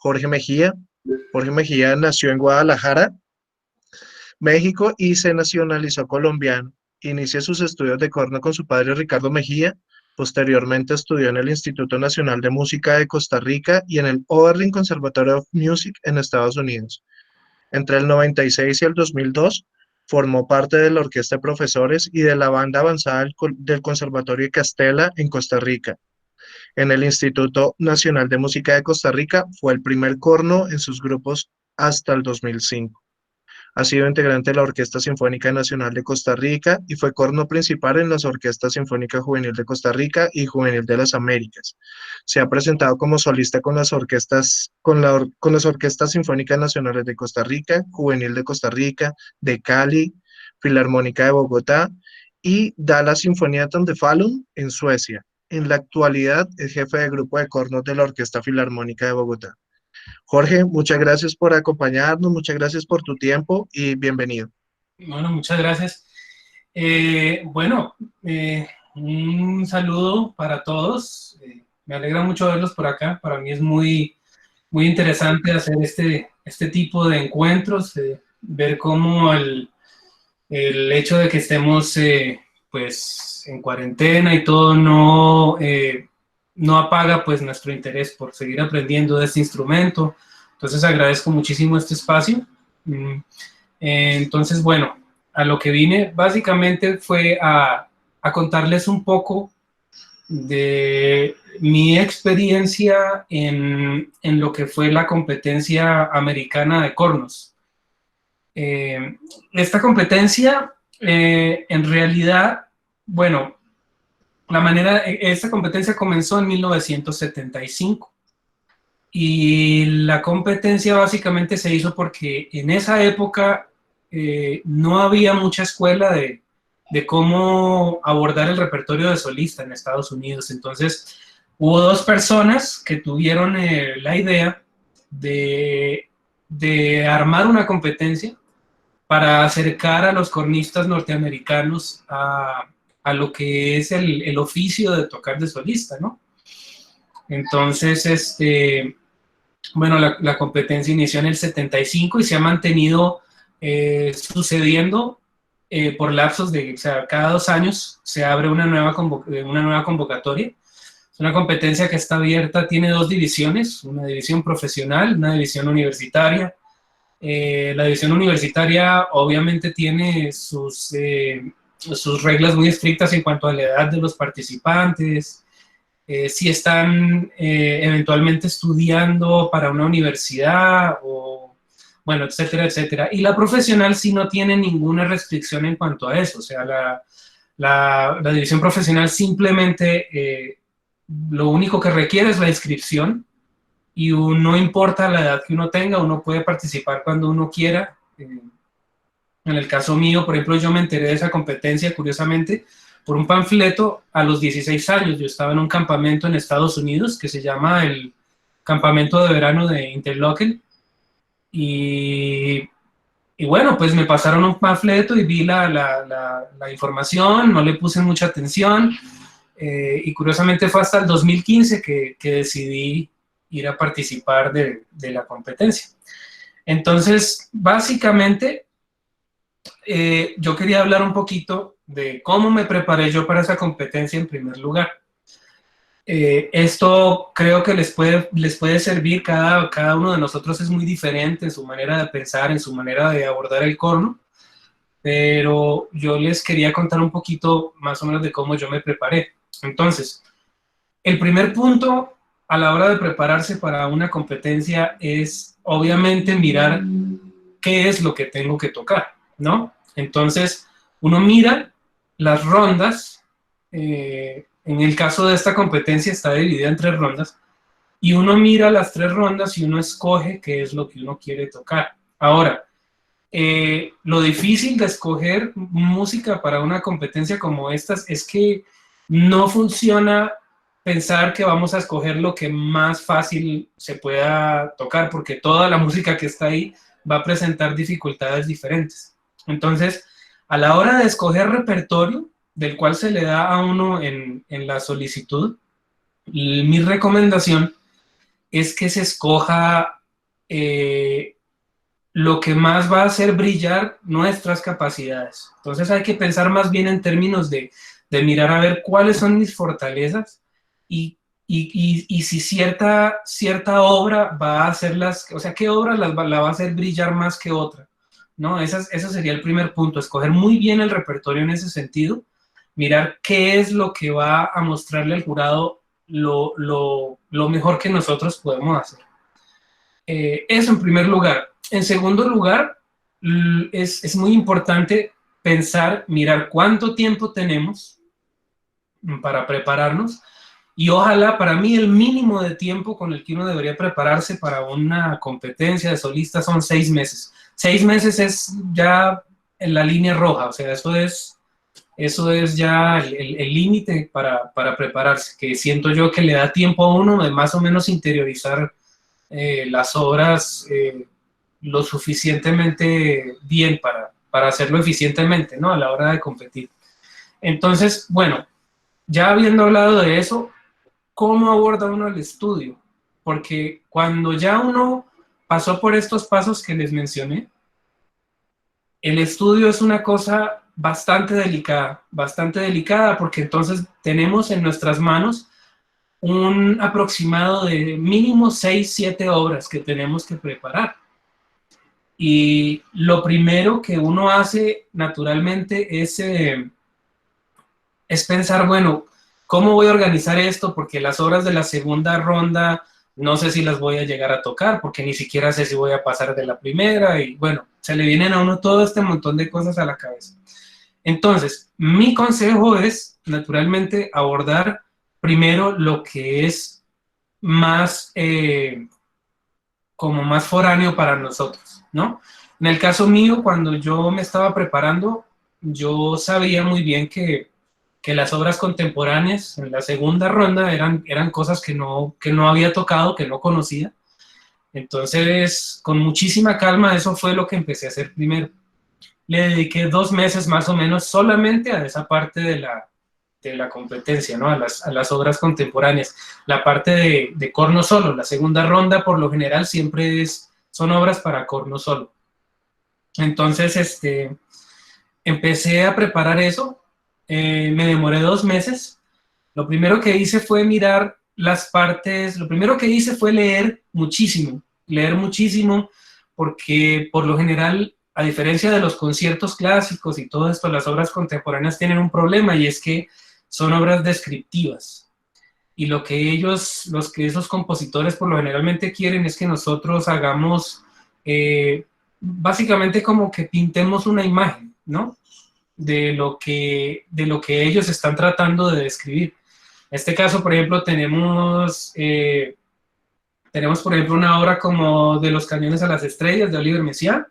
Jorge Mejía. Jorge Mejía nació en Guadalajara, México, y se nacionalizó colombiano. Inicia sus estudios de corno con su padre Ricardo Mejía. Posteriormente estudió en el Instituto Nacional de Música de Costa Rica y en el Oberlin Conservatory of Music en Estados Unidos. Entre el 96 y el 2002 formó parte de la Orquesta de Profesores y de la banda avanzada del Conservatorio de Castella en Costa Rica. En el Instituto Nacional de Música de Costa Rica fue el primer corno en sus grupos hasta el 2005. Ha sido integrante de la Orquesta Sinfónica Nacional de Costa Rica y fue corno principal en las Orquestas Sinfónica Juvenil de Costa Rica y Juvenil de las Américas. Se ha presentado como solista con las Orquestas Sinfónicas Nacionales de Costa Rica, Juvenil de Costa Rica, de Cali, Filarmónica de Bogotá y Dallas Sinfonietta de Falun en Suecia. En la actualidad es jefe de grupo de cornos de la Orquesta Filarmónica de Bogotá. Jorge, muchas gracias por acompañarnos, muchas gracias por tu tiempo y bienvenido. Bueno, muchas gracias. Un saludo para todos. Me alegra mucho verlos por acá. Para mí es muy interesante hacer este tipo de encuentros, ver cómo el hecho de que estemos pues en cuarentena y todo no apaga pues nuestro interés por seguir aprendiendo de este instrumento. Entonces agradezco muchísimo este espacio. Entonces, bueno, a lo que vine básicamente fue a contarles un poco de mi experiencia en lo que fue la competencia americana de cornos. Esta competencia, en realidad, bueno, esta competencia comenzó en 1975 y la competencia básicamente se hizo porque en esa época no había mucha escuela de cómo abordar el repertorio de solista en Estados Unidos. Entonces, hubo dos personas que tuvieron la idea de armar una competencia para acercar a los cornistas norteamericanos a lo que es el oficio de tocar de solista, ¿no? Entonces, bueno, la competencia inició en el 75 y se ha mantenido sucediendo por lapsos de, o sea, cada 2 años se abre una nueva convocatoria. Es una competencia que está abierta, tiene 2 divisiones, una división profesional, una división universitaria. La división universitaria obviamente tiene sus reglas muy estrictas en cuanto a la edad de los participantes, si están eventualmente estudiando para una universidad o, bueno, etcétera, etcétera. Y la profesional sí no tiene ninguna restricción en cuanto a eso. O sea, la división profesional simplemente lo único que requiere es la inscripción y no importa la edad que uno tenga, uno puede participar cuando uno quiera. En el caso mío, por ejemplo, yo me enteré de esa competencia, curiosamente, por un panfleto a los 16 años. Yo estaba en un campamento en Estados Unidos que se llama el Campamento de Verano de Interlochen. Y bueno, pues me pasaron un panfleto y vi la información, no le puse mucha atención. Y curiosamente fue hasta el 2015 que decidí ir a participar de la competencia. Entonces, básicamente, yo quería hablar un poquito de cómo me preparé yo para esa competencia en primer lugar. Esto creo que les puede servir, cada uno de nosotros es muy diferente en su manera de pensar, en su manera de abordar el corno, pero yo les quería contar un poquito más o menos de cómo yo me preparé. Entonces, el primer punto a la hora de prepararse para una competencia es obviamente mirar qué es lo que tengo que tocar, ¿no? Entonces, uno mira las rondas, en el caso de esta competencia está dividida en 3 rondas, y uno mira las 3 rondas y uno escoge qué es lo que uno quiere tocar. Ahora, lo difícil de escoger música para una competencia como estas es que no funciona pensar que vamos a escoger lo que más fácil se pueda tocar, porque toda la música que está ahí va a presentar dificultades diferentes. Entonces, a la hora de escoger repertorio, del cual se le da a uno en la solicitud, mi recomendación es que se escoja lo que más va a hacer brillar nuestras capacidades. Entonces hay que pensar más bien en términos de mirar a ver cuáles son mis fortalezas y si cierta obra va a hacerlas, o sea, qué obra la va a hacer brillar más que otra, ¿no? Ese sería el primer punto, escoger muy bien el repertorio en ese sentido, mirar qué es lo que va a mostrarle al jurado lo mejor que nosotros podemos hacer. Eso en primer lugar. En segundo lugar, es muy importante pensar, mirar cuánto tiempo tenemos para prepararnos y ojalá, para mí, el mínimo de tiempo con el que uno debería prepararse para una competencia de solista son 6 meses. 6 meses es ya en la línea roja, o sea, eso es ya el límite para prepararse, que siento yo que le da tiempo a uno de más o menos interiorizar las obras lo suficientemente bien para hacerlo eficientemente, ¿no? A la hora de competir. Entonces, bueno, ya habiendo hablado de eso, ¿cómo aborda uno el estudio? Porque cuando ya uno pasó por estos pasos que les mencioné, el estudio es una cosa bastante delicada, porque entonces tenemos en nuestras manos un aproximado de mínimo 6, 7 obras que tenemos que preparar. Y lo primero que uno hace naturalmente es pensar, bueno, ¿cómo voy a organizar esto? Porque las obras de la segunda ronda no sé si las voy a llegar a tocar, porque ni siquiera sé si voy a pasar de la primera, y bueno, se le vienen a uno todo este montón de cosas a la cabeza. Entonces, mi consejo es, naturalmente, abordar primero lo que es más, como más foráneo para nosotros, ¿no? En el caso mío, cuando yo me estaba preparando, yo sabía muy bien que las obras contemporáneas en la segunda ronda eran cosas que no había tocado, que no conocía. Entonces, con muchísima calma, eso fue lo que empecé a hacer primero. Le dediqué 2 meses más o menos solamente a esa parte de la competencia, ¿no? A las obras contemporáneas. La parte de corno solo, la segunda ronda por lo general siempre son obras para corno solo. Entonces, empecé a preparar eso, me demoré 2 meses. Lo primero que hice fue mirar las partes, lo primero que hice fue leer muchísimo, porque por lo general, a diferencia de los conciertos clásicos y todo esto, las obras contemporáneas tienen un problema, y es que son obras descriptivas. Y lo que esos compositores por lo generalmente quieren es que nosotros hagamos, básicamente como que pintemos una imagen, ¿no? De lo que ellos están tratando de describir. En este caso, por ejemplo, tenemos, por ejemplo, una obra como de Los Cañones a las Estrellas, de Oliver Messiaen,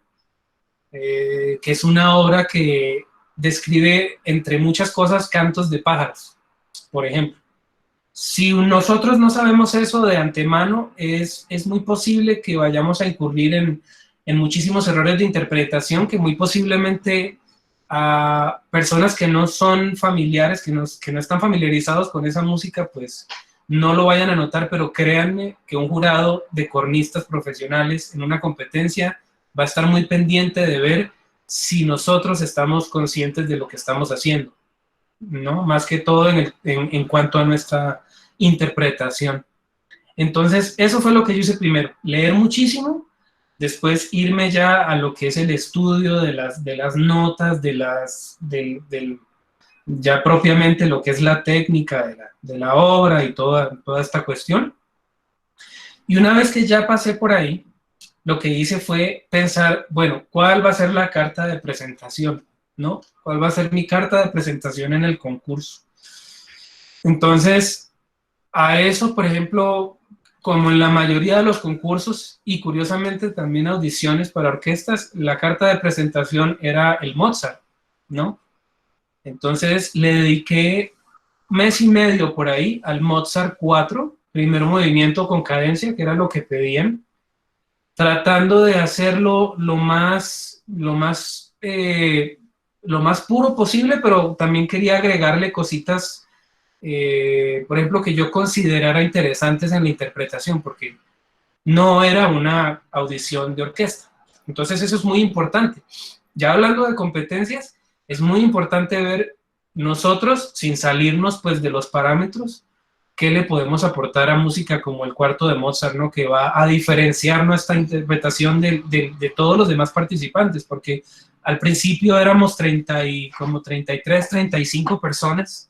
que es una obra que describe, entre muchas cosas, cantos de pájaros, por ejemplo. Si nosotros no sabemos eso de antemano, es muy posible que vayamos a incurrir en muchísimos errores de interpretación, que muy posiblemente a personas que no son familiares, que no están familiarizados con esa música, pues no lo vayan a notar, pero créanme que un jurado de cornistas profesionales en una competencia va a estar muy pendiente de ver si nosotros estamos conscientes de lo que estamos haciendo, ¿no? Más que todo en cuanto a nuestra interpretación. Entonces, eso fue lo que yo hice primero, leer muchísimo, después irme ya a lo que es el estudio de las notas, ya propiamente lo que es la técnica de la obra y toda esta cuestión. Y una vez que ya pasé por ahí, lo que hice fue pensar, bueno, ¿cuál va a ser la carta de presentación? ¿No? ¿Cuál va a ser mi carta de presentación en el concurso? Entonces, a eso, por ejemplo, como en la mayoría de los concursos y curiosamente también audiciones para orquestas, la carta de presentación era el Mozart, ¿no? Entonces le dediqué 1 mes y medio por ahí al Mozart 4, primer movimiento con cadencia, que era lo que pedían, tratando de hacerlo lo más puro posible, pero también quería agregarle cositas, por ejemplo, que yo considerara interesantes en la interpretación, porque no era una audición de orquesta. Entonces eso es muy importante. Ya hablando de competencias, es muy importante ver nosotros, sin salirnos pues de los parámetros, qué le podemos aportar a música como el cuarto de Mozart, ¿no? Que va a diferenciar nuestra interpretación de todos los demás participantes, porque al principio éramos 33, 35 personas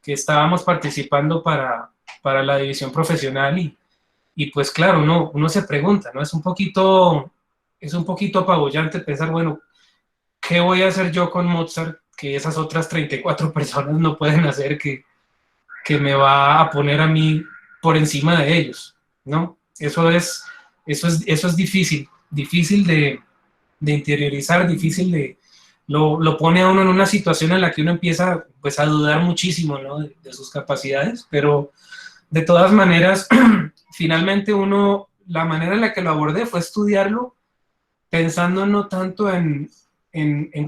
que estábamos participando para la división profesional y pues claro, uno se pregunta, ¿no? Es un poquito apabullante pensar, bueno, ¿qué voy a hacer yo con Mozart que esas otras 34 personas no pueden hacer que me va a poner a mí por encima de ellos, ¿no? Eso es difícil, difícil de interiorizar, difícil lo pone a uno en una situación en la que uno empieza pues a dudar muchísimo, ¿no? De sus capacidades, pero de todas maneras, finalmente la manera en la que lo abordé fue estudiarlo pensando no tanto en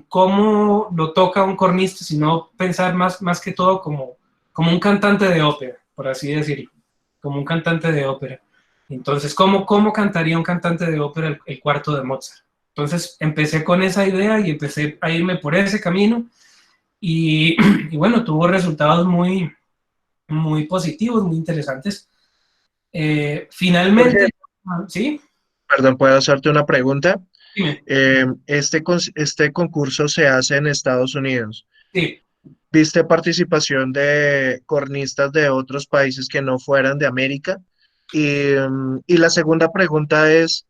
cómo lo toca un cornista, sino pensar más que todo como un cantante de ópera, por así decirlo, como un cantante de ópera. Entonces, ¿cómo cantaría un cantante de ópera el cuarto de Mozart? Entonces, empecé con esa idea y empecé a irme por ese camino y, y bueno, tuvo resultados muy positivos, muy interesantes. Jorge, Finalmente, ¿sí? perdón, ¿puedo hacerte una pregunta? Dime. Este concurso se hace en Estados Unidos. Sí. ¿Viste participación de cornistas de otros países que no fueran de América? Y la segunda pregunta es,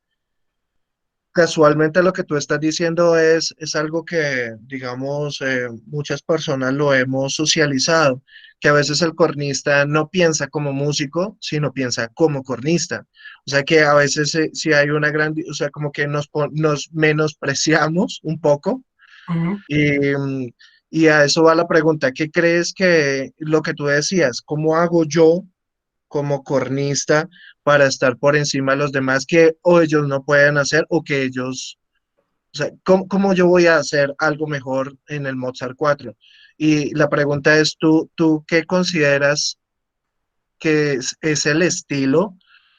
casualmente lo que tú estás diciendo es algo que, digamos, muchas personas lo hemos socializado, que a veces el cornista no piensa como músico, sino piensa como cornista. O sea que a veces sí hay una gran, o sea, como que nos menospreciamos un poco Ujú. y, y a eso va la pregunta, ¿qué crees que lo que tú decías, cómo hago yo como cornista para estar por encima de los demás que o ellos no pueden hacer o que ellos, o sea, cómo yo voy a hacer algo mejor en el Mozart 4? Y la pregunta es, ¿tú qué consideras que es el estilo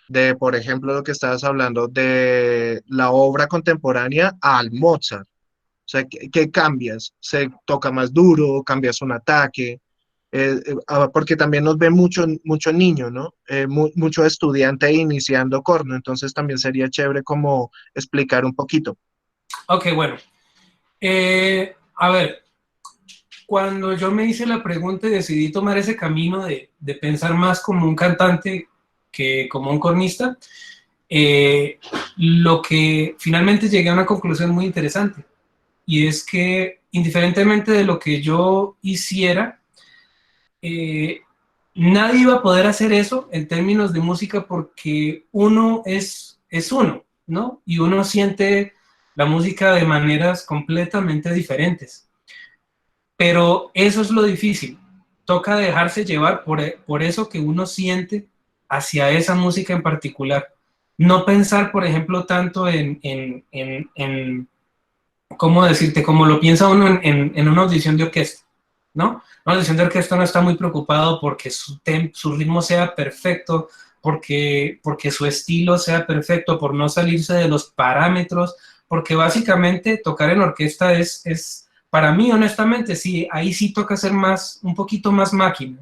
de, por ejemplo, lo que estabas hablando, de la obra contemporánea al Mozart? O sea, ¿qué cambias? ¿Se toca más duro? ¿Cambias un ataque? Porque también nos ve mucho niño, ¿no? Mucho estudiante iniciando corno, entonces también sería chévere como explicar un poquito. Ok, bueno. A ver, cuando yo me hice la pregunta y decidí tomar ese camino de pensar más como un cantante que como un cornista, lo que finalmente llegué a una conclusión muy interesante, y es que indiferentemente de lo que yo hiciera, eh, nadie iba a poder hacer eso en términos de música porque uno es uno, ¿no? Y uno siente la música de maneras completamente diferentes. Pero eso es lo difícil. Toca dejarse llevar por eso que uno siente hacia esa música en particular. No pensar, por ejemplo, tanto en ¿cómo decirte? Como lo piensa uno en una audición de orquesta, ¿no? Una audición de orquesta no está muy preocupado porque su ritmo sea perfecto, porque su estilo sea perfecto, por no salirse de los parámetros, porque básicamente tocar en orquesta para mí, honestamente, sí, ahí sí toca ser un poquito más máquina,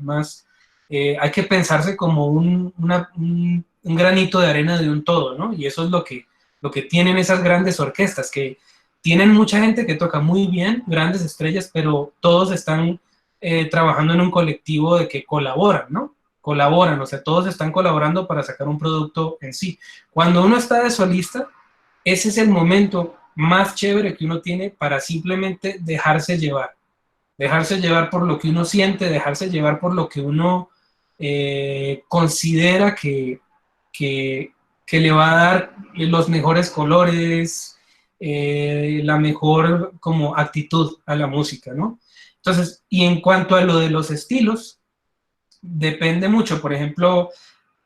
hay que pensarse como un granito de arena de un todo, ¿no? Y eso es lo que tienen esas grandes orquestas, que tienen mucha gente que toca muy bien, grandes estrellas, pero todos están trabajando en un colectivo de que colaboran, ¿no? Colaboran, o sea, todos están colaborando para sacar un producto en sí. Cuando uno está de solista, ese es el momento más chévere que uno tiene para simplemente dejarse llevar por lo que uno siente, dejarse llevar por lo que uno considera que, que le va a dar los mejores colores, la mejor como actitud a la música, ¿no? Entonces, y en cuanto a lo de los estilos, depende mucho. Por ejemplo,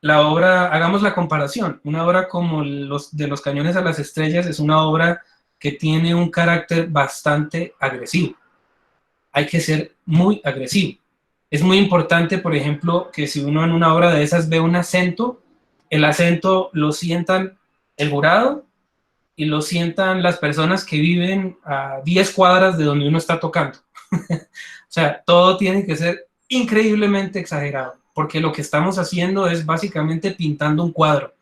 la obra, hagamos la comparación, una obra como de los Cañones a las Estrellas es una obra que tiene un carácter bastante agresivo. Hay que ser muy agresivo. Es muy importante, por ejemplo, que si uno en una obra de esas ve un acento, el acento lo sientan el jurado y lo sientan las personas que viven a 10 cuadras de donde uno está tocando. O sea, todo tiene que ser increíblemente exagerado, porque lo que estamos haciendo es básicamente pintando un cuadro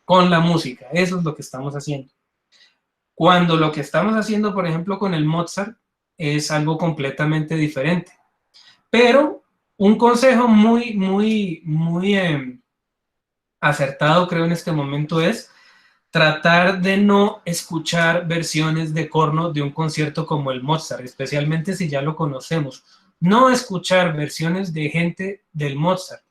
con la música. Eso es lo que estamos haciendo. Cuando lo que estamos haciendo, por ejemplo, con el Mozart, es algo completamente diferente. Pero un consejo muy acertado, creo, en este momento es tratar de no escuchar versiones de corno de un concierto como el Mozart, especialmente si ya lo conocemos. No escuchar versiones de gente del Mozart.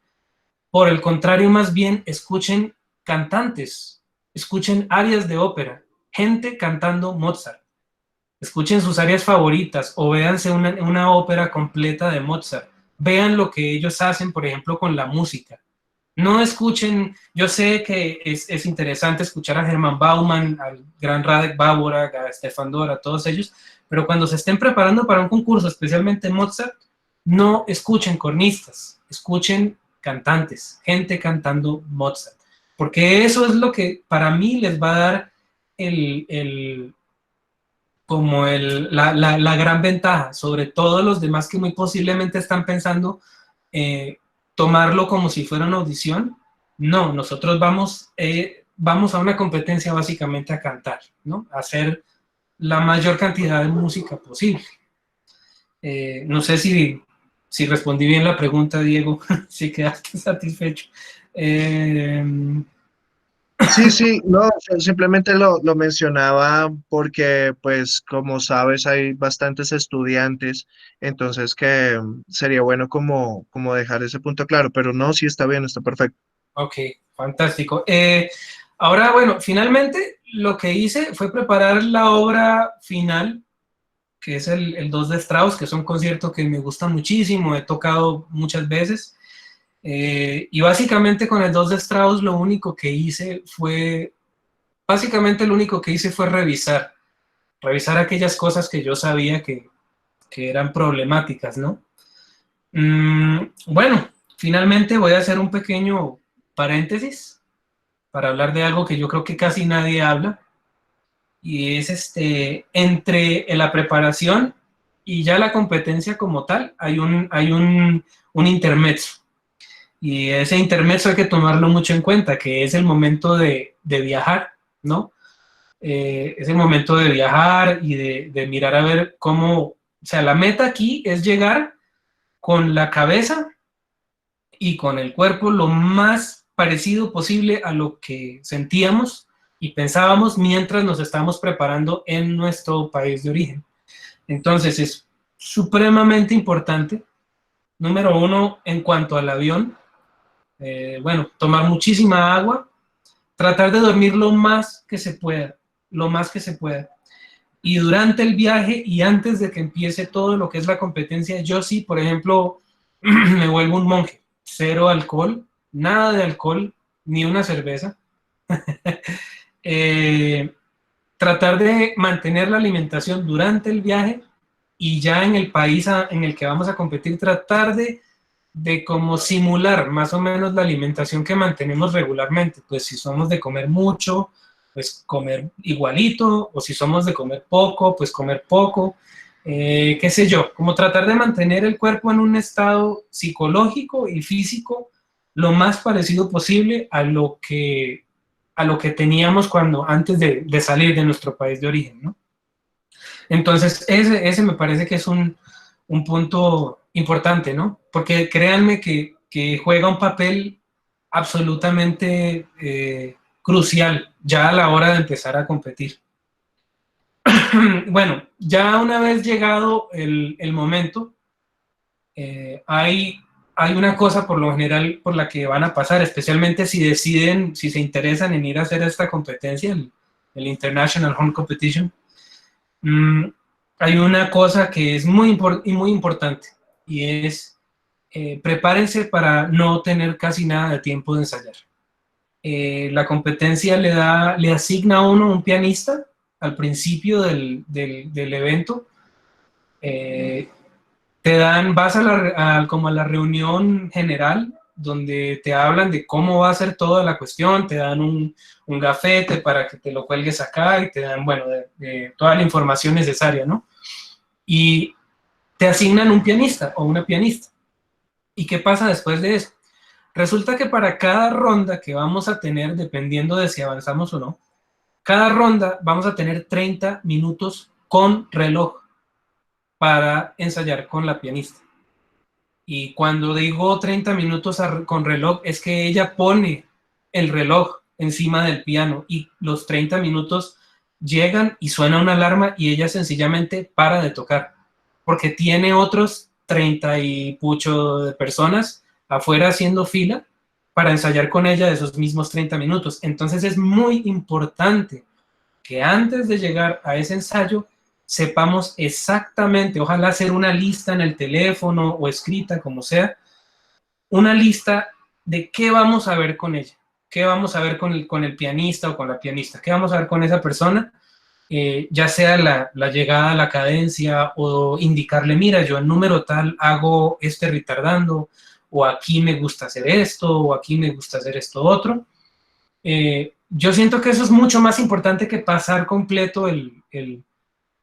Por el contrario, más bien escuchen cantantes, escuchen arias de ópera, gente cantando Mozart. Escuchen sus áreas favoritas o véanse una ópera completa de Mozart. Vean lo que ellos hacen, por ejemplo, con la música. No escuchen, yo sé que es interesante escuchar a Hermann Baumann, al gran Radek Bábora, a Stefan Dor, a todos ellos, pero cuando se estén preparando para un concurso, especialmente Mozart, no escuchen cornistas, escuchen cantantes, gente cantando Mozart, porque eso es lo que para mí les va a dar la gran ventaja sobre todos los demás que muy posiblemente están pensando tomarlo como si fuera una audición. No, nosotros vamos a una competencia básicamente a cantar, ¿no? A hacer la mayor cantidad de música posible. No sé si respondí bien la pregunta, Diego, si quedaste satisfecho. Sí, sí, no, simplemente lo mencionaba porque, pues, como sabes, hay bastantes estudiantes, entonces que sería bueno como dejar ese punto claro, pero no, sí está bien, está perfecto. Ok, fantástico. Ahora, bueno, finalmente lo que hice fue preparar la obra final, que es el 2 de Strauss, que es un concierto que me gusta muchísimo, he tocado muchas veces. Y básicamente con el 2 de Strauss lo único que hice fue, básicamente lo único que hice fue revisar aquellas cosas que yo sabía que eran problemáticas, ¿no? Bueno, finalmente voy a hacer un pequeño paréntesis para hablar de algo que yo creo que casi nadie habla, y es entre la preparación y ya la competencia como tal, hay un intermezzo. Y ese intermezzo hay que tomarlo mucho en cuenta, que es el momento de viajar, ¿no? Es el momento de viajar y de mirar a ver cómo, o sea, la meta aquí es llegar con la cabeza y con el cuerpo lo más parecido posible a lo que sentíamos y pensábamos mientras nos estábamos preparando en nuestro país de origen. Entonces es supremamente importante, número uno, en cuanto al avión, bueno, tomar muchísima agua, tratar de dormir lo más que se pueda, lo más que se pueda. Y durante el viaje y antes de que empiece todo lo que es la competencia, yo sí, por ejemplo, me vuelvo un monje. Cero alcohol, nada de alcohol, ni una cerveza. eh, Tratar de mantener la alimentación durante el viaje y ya en el país en el que vamos a competir, tratar de como simular más o menos la alimentación que mantenemos regularmente. Pues si somos de comer mucho, pues comer igualito, o si somos de comer poco, pues comer poco, qué sé yo, como tratar de mantener el cuerpo en un estado psicológico y físico lo más parecido posible a lo que teníamos antes de salir de nuestro país de origen, ¿no? Entonces, ese me parece que es un punto importante, ¿no? Porque créanme que juega un papel absolutamente crucial ya a la hora de empezar a competir. Bueno, ya una vez llegado el momento, hay una cosa por lo general por la que van a pasar, especialmente si se interesan en ir a hacer esta competencia, el International Horn Competition. Hay una cosa que es muy importante, y es prepárense para no tener casi nada de tiempo de ensayar. La competencia le asigna a uno un pianista al principio del evento. Vas como a la reunión general donde te hablan de cómo va a ser toda la cuestión, te dan un gafete para que te lo cuelgues acá y te dan, bueno, de toda la información necesaria, ¿no? Y te asignan un pianista o una pianista. ¿Y qué pasa después de eso? Resulta que para cada ronda que vamos a tener, dependiendo de si avanzamos o no, cada ronda vamos a tener 30 minutos con reloj para ensayar con la pianista. Y cuando digo 30 minutos con reloj, es que ella pone el reloj encima del piano y los 30 minutos llegan y suena una alarma y ella sencillamente para de tocar, porque tiene otros 30 y pucho de personas afuera haciendo fila para ensayar con ella de esos mismos 30 minutos. Entonces es muy importante que antes de llegar a ese ensayo sepamos exactamente, ojalá hacer una lista en el teléfono o escrita, como sea, una lista de qué vamos a ver con ella, qué vamos a ver con el pianista o con la pianista, qué vamos a ver con esa persona, ya sea la llegada, la cadencia, o indicarle, mira, yo en número tal hago este retardando, o aquí me gusta hacer esto, o aquí me gusta hacer esto otro. Yo siento que eso es mucho más importante que pasar completo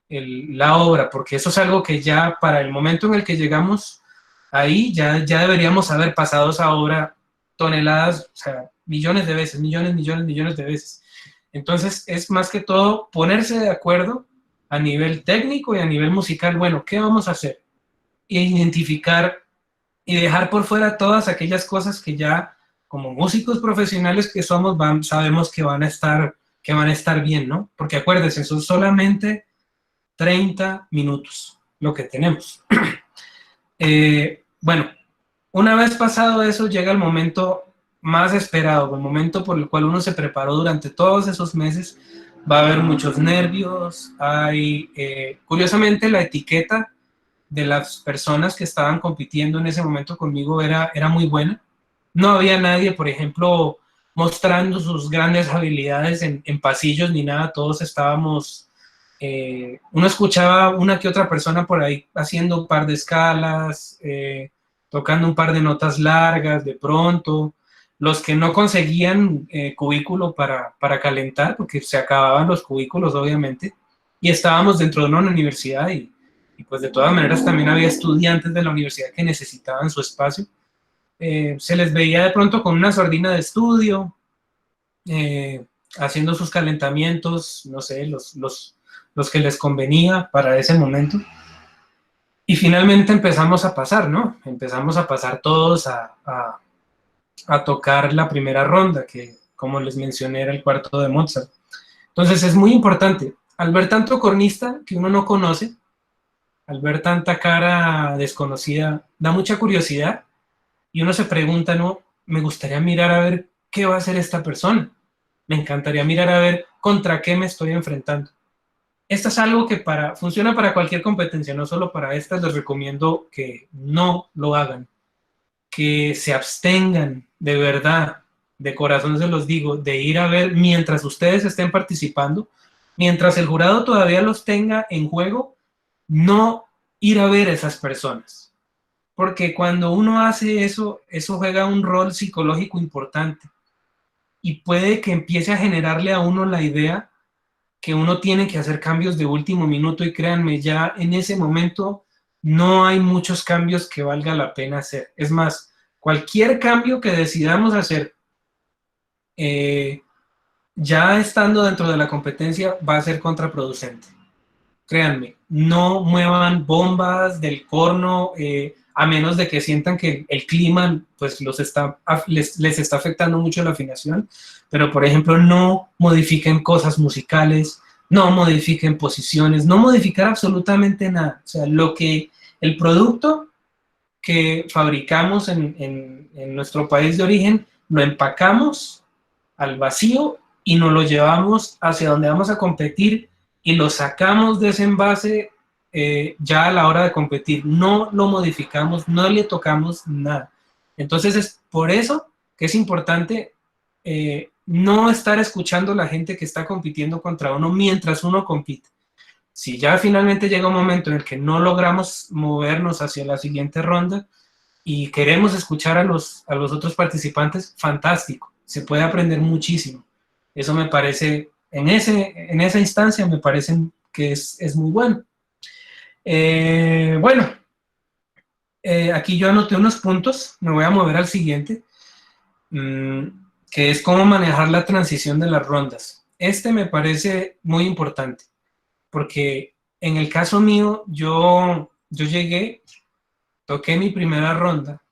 la obra, porque eso es algo que ya para el momento en el que llegamos ahí, ya deberíamos haber pasado esa obra toneladas, o sea, millones de veces, millones de veces. Entonces es más que todo ponerse de acuerdo a nivel técnico y a nivel musical, bueno, ¿qué vamos a hacer? E identificar y dejar por fuera todas aquellas cosas que ya como músicos profesionales que somos sabemos que van a estar bien, ¿no? Porque acuérdense, son solamente 30 minutos lo que tenemos. Bueno, una vez pasado eso, llega el momento más esperado, el momento por el cual uno se preparó durante todos esos meses. Va a haber muchos nervios, curiosamente la etiqueta de las personas que estaban compitiendo en ese momento conmigo era muy buena. No había nadie, por ejemplo, mostrando sus grandes habilidades en pasillos ni nada, todos estábamos, uno escuchaba una que otra persona por ahí haciendo un par de escalas, tocando un par de notas largas de pronto, los que no conseguían cubículo para calentar, porque se acababan los cubículos obviamente, y estábamos dentro de una universidad y pues de todas maneras también había estudiantes de la universidad que necesitaban su espacio. Se les veía de pronto con una sordina de estudio, haciendo sus calentamientos, no sé, los que les convenía para ese momento. Y finalmente empezamos a pasar, ¿no? Empezamos a pasar todos a tocar la primera ronda, que como les mencioné era el cuarto de Mozart. Entonces es muy importante, al ver tanto cornista que uno no conoce, al ver tanta cara desconocida, da mucha curiosidad y uno se pregunta, no, me gustaría mirar a ver qué va a hacer esta persona. Me encantaría mirar a ver contra qué me estoy enfrentando. Esto es algo que funciona para cualquier competencia, no solo para esta. Les recomiendo que no lo hagan, que se abstengan de verdad, de corazón se los digo, de ir a ver mientras ustedes estén participando, mientras el jurado todavía los tenga en juego, no ir a ver a esas personas. Porque cuando uno hace eso, eso juega un rol psicológico importante y puede que empiece a generarle a uno la idea que uno tiene que hacer cambios de último minuto, y créanme, ya en ese momento no hay muchos cambios que valga la pena hacer. Es más, cualquier cambio que decidamos hacer, ya estando dentro de la competencia, va a ser contraproducente. Créanme, no muevan bombas del corno, a menos de que sientan que el clima pues les está afectando mucho la afinación, pero por ejemplo no modifiquen cosas musicales, no modifiquen posiciones, no modificar absolutamente nada. O sea, el producto que fabricamos en nuestro país de origen, lo empacamos al vacío y nos lo llevamos hacia donde vamos a competir y lo sacamos de ese envase ya a la hora de competir. No lo modificamos, no le tocamos nada. Entonces es por eso que es importante no estar escuchando a la gente que está compitiendo contra uno mientras uno compite. Si ya finalmente llega un momento en el que no logramos movernos hacia la siguiente ronda, y queremos escuchar a los otros participantes, fantástico, se puede aprender muchísimo. Eso me parece, en esa instancia me parece que es muy bueno. Bueno, aquí yo anoté unos puntos, me voy a mover al siguiente, que es cómo manejar la transición de las rondas. Este me parece muy importante, porque en el caso mío, yo llegué, toqué mi primera ronda,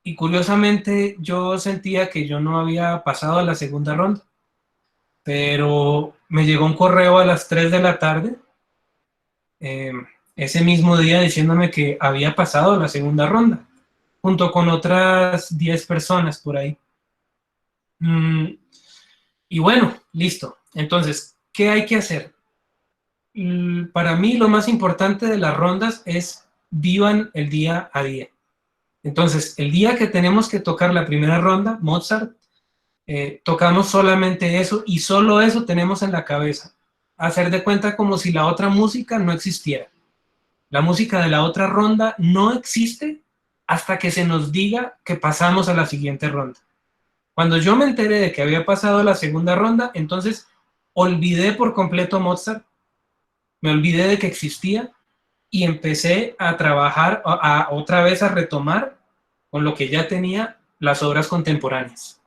y curiosamente yo sentía que yo no había pasado a la segunda ronda, pero me llegó un correo a las 3 de la tarde, eh, ese mismo día, diciéndome que había pasado a la segunda ronda, junto con otras 10 personas por ahí. Y bueno, listo. Entonces, ¿qué hay que hacer? Para mí lo más importante de las rondas es vivan el día a día. Entonces, el día que tenemos que tocar la primera ronda, Mozart, tocamos solamente eso y solo eso tenemos en la cabeza. Hacer de cuenta como si la otra música no existiera. La música de la otra ronda no existe hasta que se nos diga que pasamos a la siguiente ronda. Cuando yo me enteré de que había pasado a la segunda ronda, entonces olvidé por completo Mozart, me olvidé de que existía y empecé a trabajar, otra vez a retomar con lo que ya tenía las obras contemporáneas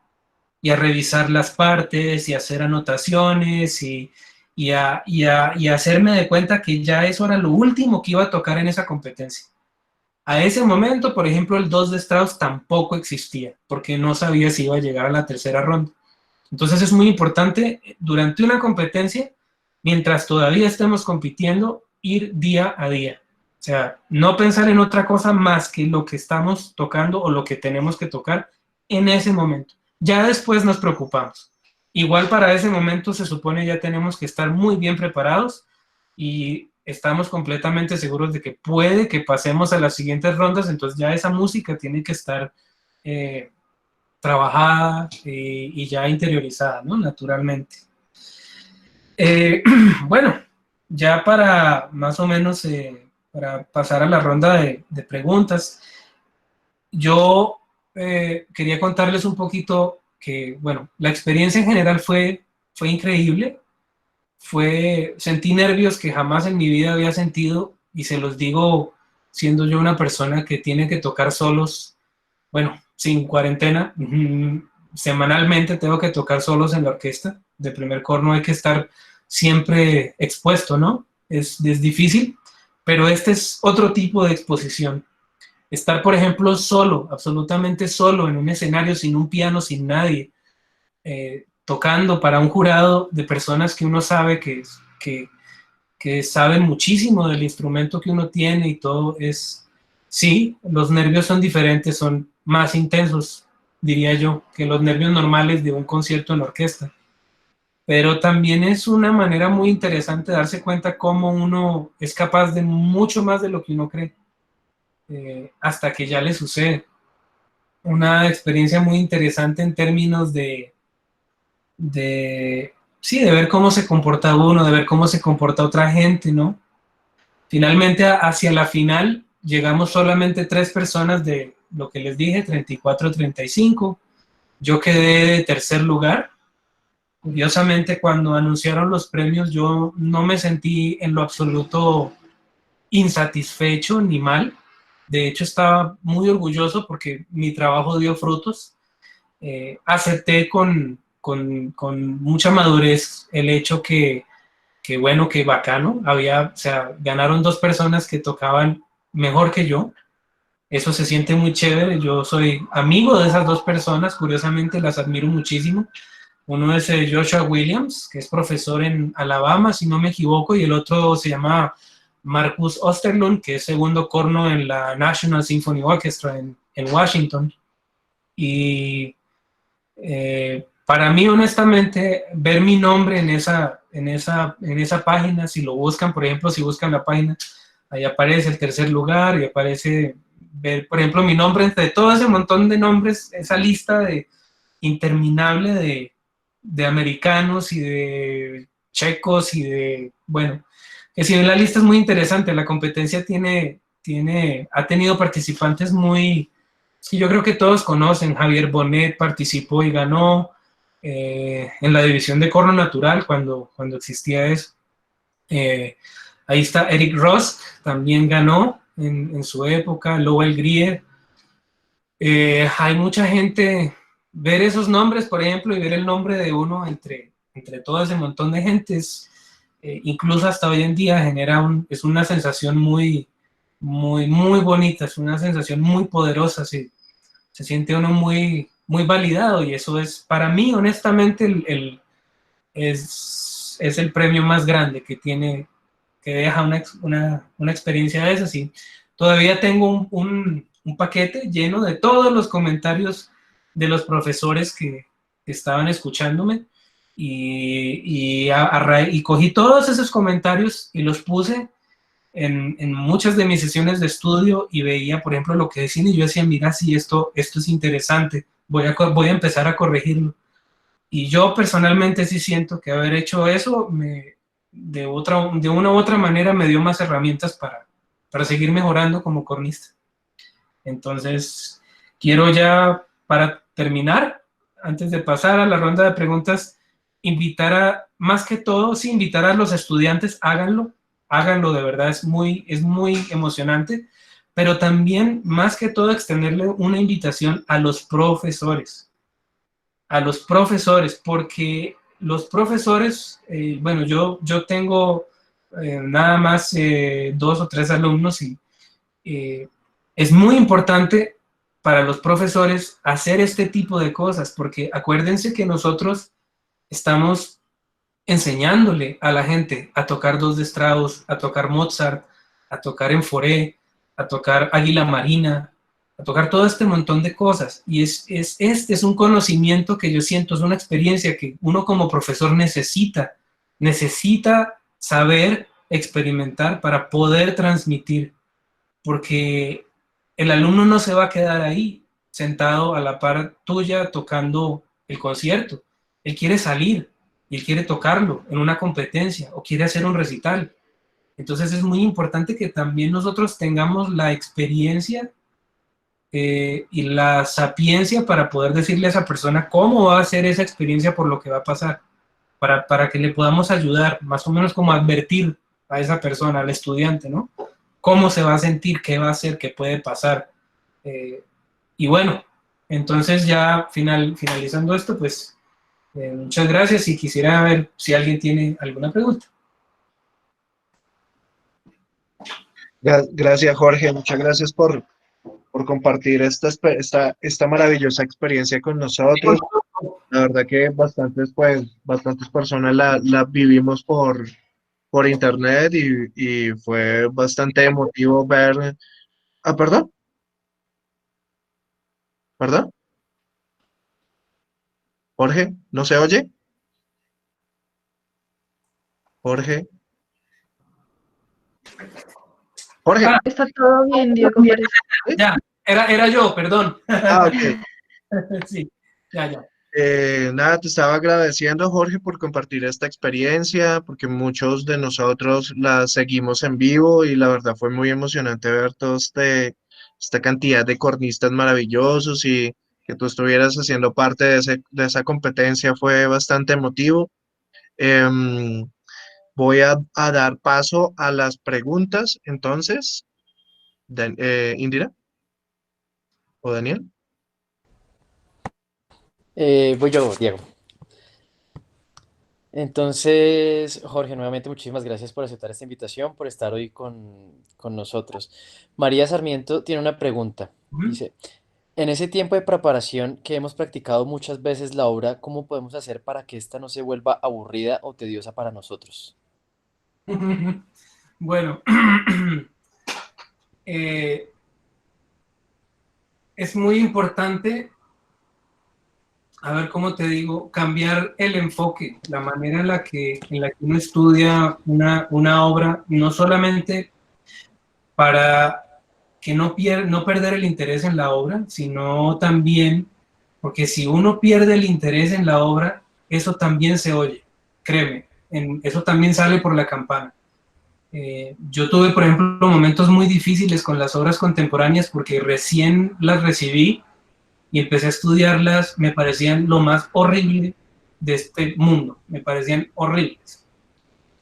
y a revisar las partes y hacer anotaciones y hacerme de cuenta que ya eso era lo último que iba a tocar en esa competencia. A ese momento, por ejemplo, el 2 de Strauss tampoco existía, porque no sabía si iba a llegar a la tercera ronda. Entonces es muy importante durante una competencia, mientras todavía estemos compitiendo, ir día a día. O sea, no pensar en otra cosa más que lo que estamos tocando o lo que tenemos que tocar en ese momento. Ya después nos preocupamos. Igual para ese momento se supone ya tenemos que estar muy bien preparados y estamos completamente seguros de que puede que pasemos a las siguientes rondas, entonces ya esa música tiene que estar trabajada y ya interiorizada, ¿no? Naturalmente. Bueno, ya para más o menos, para pasar a la ronda de preguntas, yo quería contarles un poquito que, bueno, la experiencia en general fue increíble. Sentí nervios que jamás en mi vida había sentido y se los digo siendo yo una persona que tiene que tocar solos, bueno, sin cuarentena, semanalmente tengo que tocar solos en la orquesta. De primer corno hay que estar siempre expuesto, ¿no? Es difícil, pero este es otro tipo de exposición. Estar, por ejemplo, solo, absolutamente solo en un escenario sin un piano, sin nadie, tocando para un jurado de personas que uno sabe que saben muchísimo del instrumento que uno tiene y todo sí, los nervios son diferentes, son más intensos, diría yo, que los nervios normales de un concierto en orquesta. Pero también es una manera muy interesante de darse cuenta cómo uno es capaz de mucho más de lo que uno cree, hasta que ya le sucede. Una experiencia muy interesante en términos sí, de ver cómo se comporta uno, de ver cómo se comporta otra gente, ¿no? Finalmente, hacia la final, llegamos solamente 3 personas de lo que les dije, 34-35. Yo quedé de tercer lugar. Curiosamente, cuando anunciaron los premios, yo no me sentí en lo absoluto insatisfecho ni mal. De hecho, estaba muy orgulloso porque mi trabajo dio frutos. Acepté con mucha madurez el hecho bueno, que bacano, o sea, ganaron 2 personas que tocaban mejor que yo, eso se siente muy chévere, yo soy amigo de esas 2 personas, curiosamente las admiro muchísimo, uno es Joshua Williams, que es profesor en Alabama, si no me equivoco, y el otro se llama Marcus Osterlund, que es segundo corno en la National Symphony Orchestra en Washington, y para mí, honestamente, ver mi nombre en esa página, si lo buscan, por ejemplo, si buscan la página, ahí aparece el tercer lugar y aparece, ver, por ejemplo, mi nombre entre todo ese montón de nombres, esa lista interminable de americanos y de checos y bueno, que si la lista es muy interesante, la competencia tiene ha tenido participantes muy, sí, yo creo que todos conocen. Javier Bonet participó y ganó en la división de corno natural cuando existía eso. Ahí está Eric Ross, también ganó en su época, Lowell Grier. Hay mucha gente, ver esos nombres, por ejemplo, y ver el nombre de uno entre todo ese montón de gentes, incluso hasta hoy en día es una sensación muy, muy, muy bonita, es una sensación muy poderosa, se siente uno muy, muy validado, y eso es, para mí, honestamente, es el premio más grande que deja una experiencia de esas. Y todavía tengo un paquete lleno de todos los comentarios de los profesores que estaban escuchándome, y cogí todos esos comentarios y los puse en muchas de mis sesiones de estudio, y veía, por ejemplo, lo que decían, y yo decía, mira, si esto es interesante, voy a empezar a corregirlo. Y yo personalmente sí siento que haber hecho eso de una u otra manera me dio más herramientas para seguir mejorando como cornista. Entonces, quiero ya, para terminar, antes de pasar a la ronda de preguntas, más que todo, sí, invitar a los estudiantes, háganlo, de verdad, es muy emocionante, pero también, más que todo, extenderle una invitación a los profesores, porque los profesores, bueno, yo tengo nada más 2 o 3 alumnos, y es muy importante para los profesores hacer este tipo de cosas, porque acuérdense que nosotros estamos enseñándole a la gente a tocar dos de Strauss, a tocar Mozart, a tocar en Fauré, a tocar Águila Marina, a tocar todo este montón de cosas. Y este es un conocimiento que yo siento, es una experiencia que uno como profesor necesita saber experimentar para poder transmitir, porque el alumno no se va a quedar ahí sentado a la par tuya tocando el concierto. Él quiere salir y él quiere tocarlo en una competencia o quiere hacer un recital. Entonces es muy importante que también nosotros tengamos la experiencia y la sapiencia para poder decirle a esa persona cómo va a ser esa experiencia por lo que va a pasar, para que le podamos ayudar, más o menos como advertir a esa persona, al estudiante, ¿no? Cómo se va a sentir, qué va a hacer, qué puede pasar. Y bueno, entonces ya finalizando esto, pues muchas gracias, y quisiera ver si alguien tiene alguna pregunta. Gracias, Jorge. Muchas gracias por compartir esta maravillosa experiencia con nosotros. La verdad que bastantes personas la vivimos por internet, y fue bastante emotivo ver. Ah, perdón, perdón. Jorge, ¿no se oye? Jorge, Jorge. Está todo bien, Diego, parece. Ya, era yo, perdón. Ah, ok. Sí, ya. Nada, te estaba agradeciendo, Jorge, por compartir esta experiencia, porque muchos de nosotros la seguimos en vivo, y la verdad fue muy emocionante ver esta cantidad de cornistas maravillosos, y que tú estuvieras haciendo parte de esa competencia fue bastante emotivo. Em, Voy a dar paso a las preguntas, entonces, Indira o Daniel. Voy yo, Diego. Entonces, Jorge, nuevamente muchísimas gracias por aceptar esta invitación, por estar hoy con nosotros. María Sarmiento tiene una pregunta. Dice, en ese tiempo de preparación que hemos practicado muchas veces la obra, ¿cómo podemos hacer para que esta no se vuelva aburrida o tediosa para nosotros? Bueno, es muy importante, a ver cómo te digo, cambiar el enfoque, la manera en la que uno estudia una obra, no solamente para que no perder el interés en la obra, sino también, porque si uno pierde el interés en la obra, eso también se oye, créeme, eso también sale por la campana. Yo tuve, por ejemplo, momentos muy difíciles con las obras contemporáneas porque recién las recibí y empecé a estudiarlas, me parecían lo más horrible de este mundo, me parecían horribles.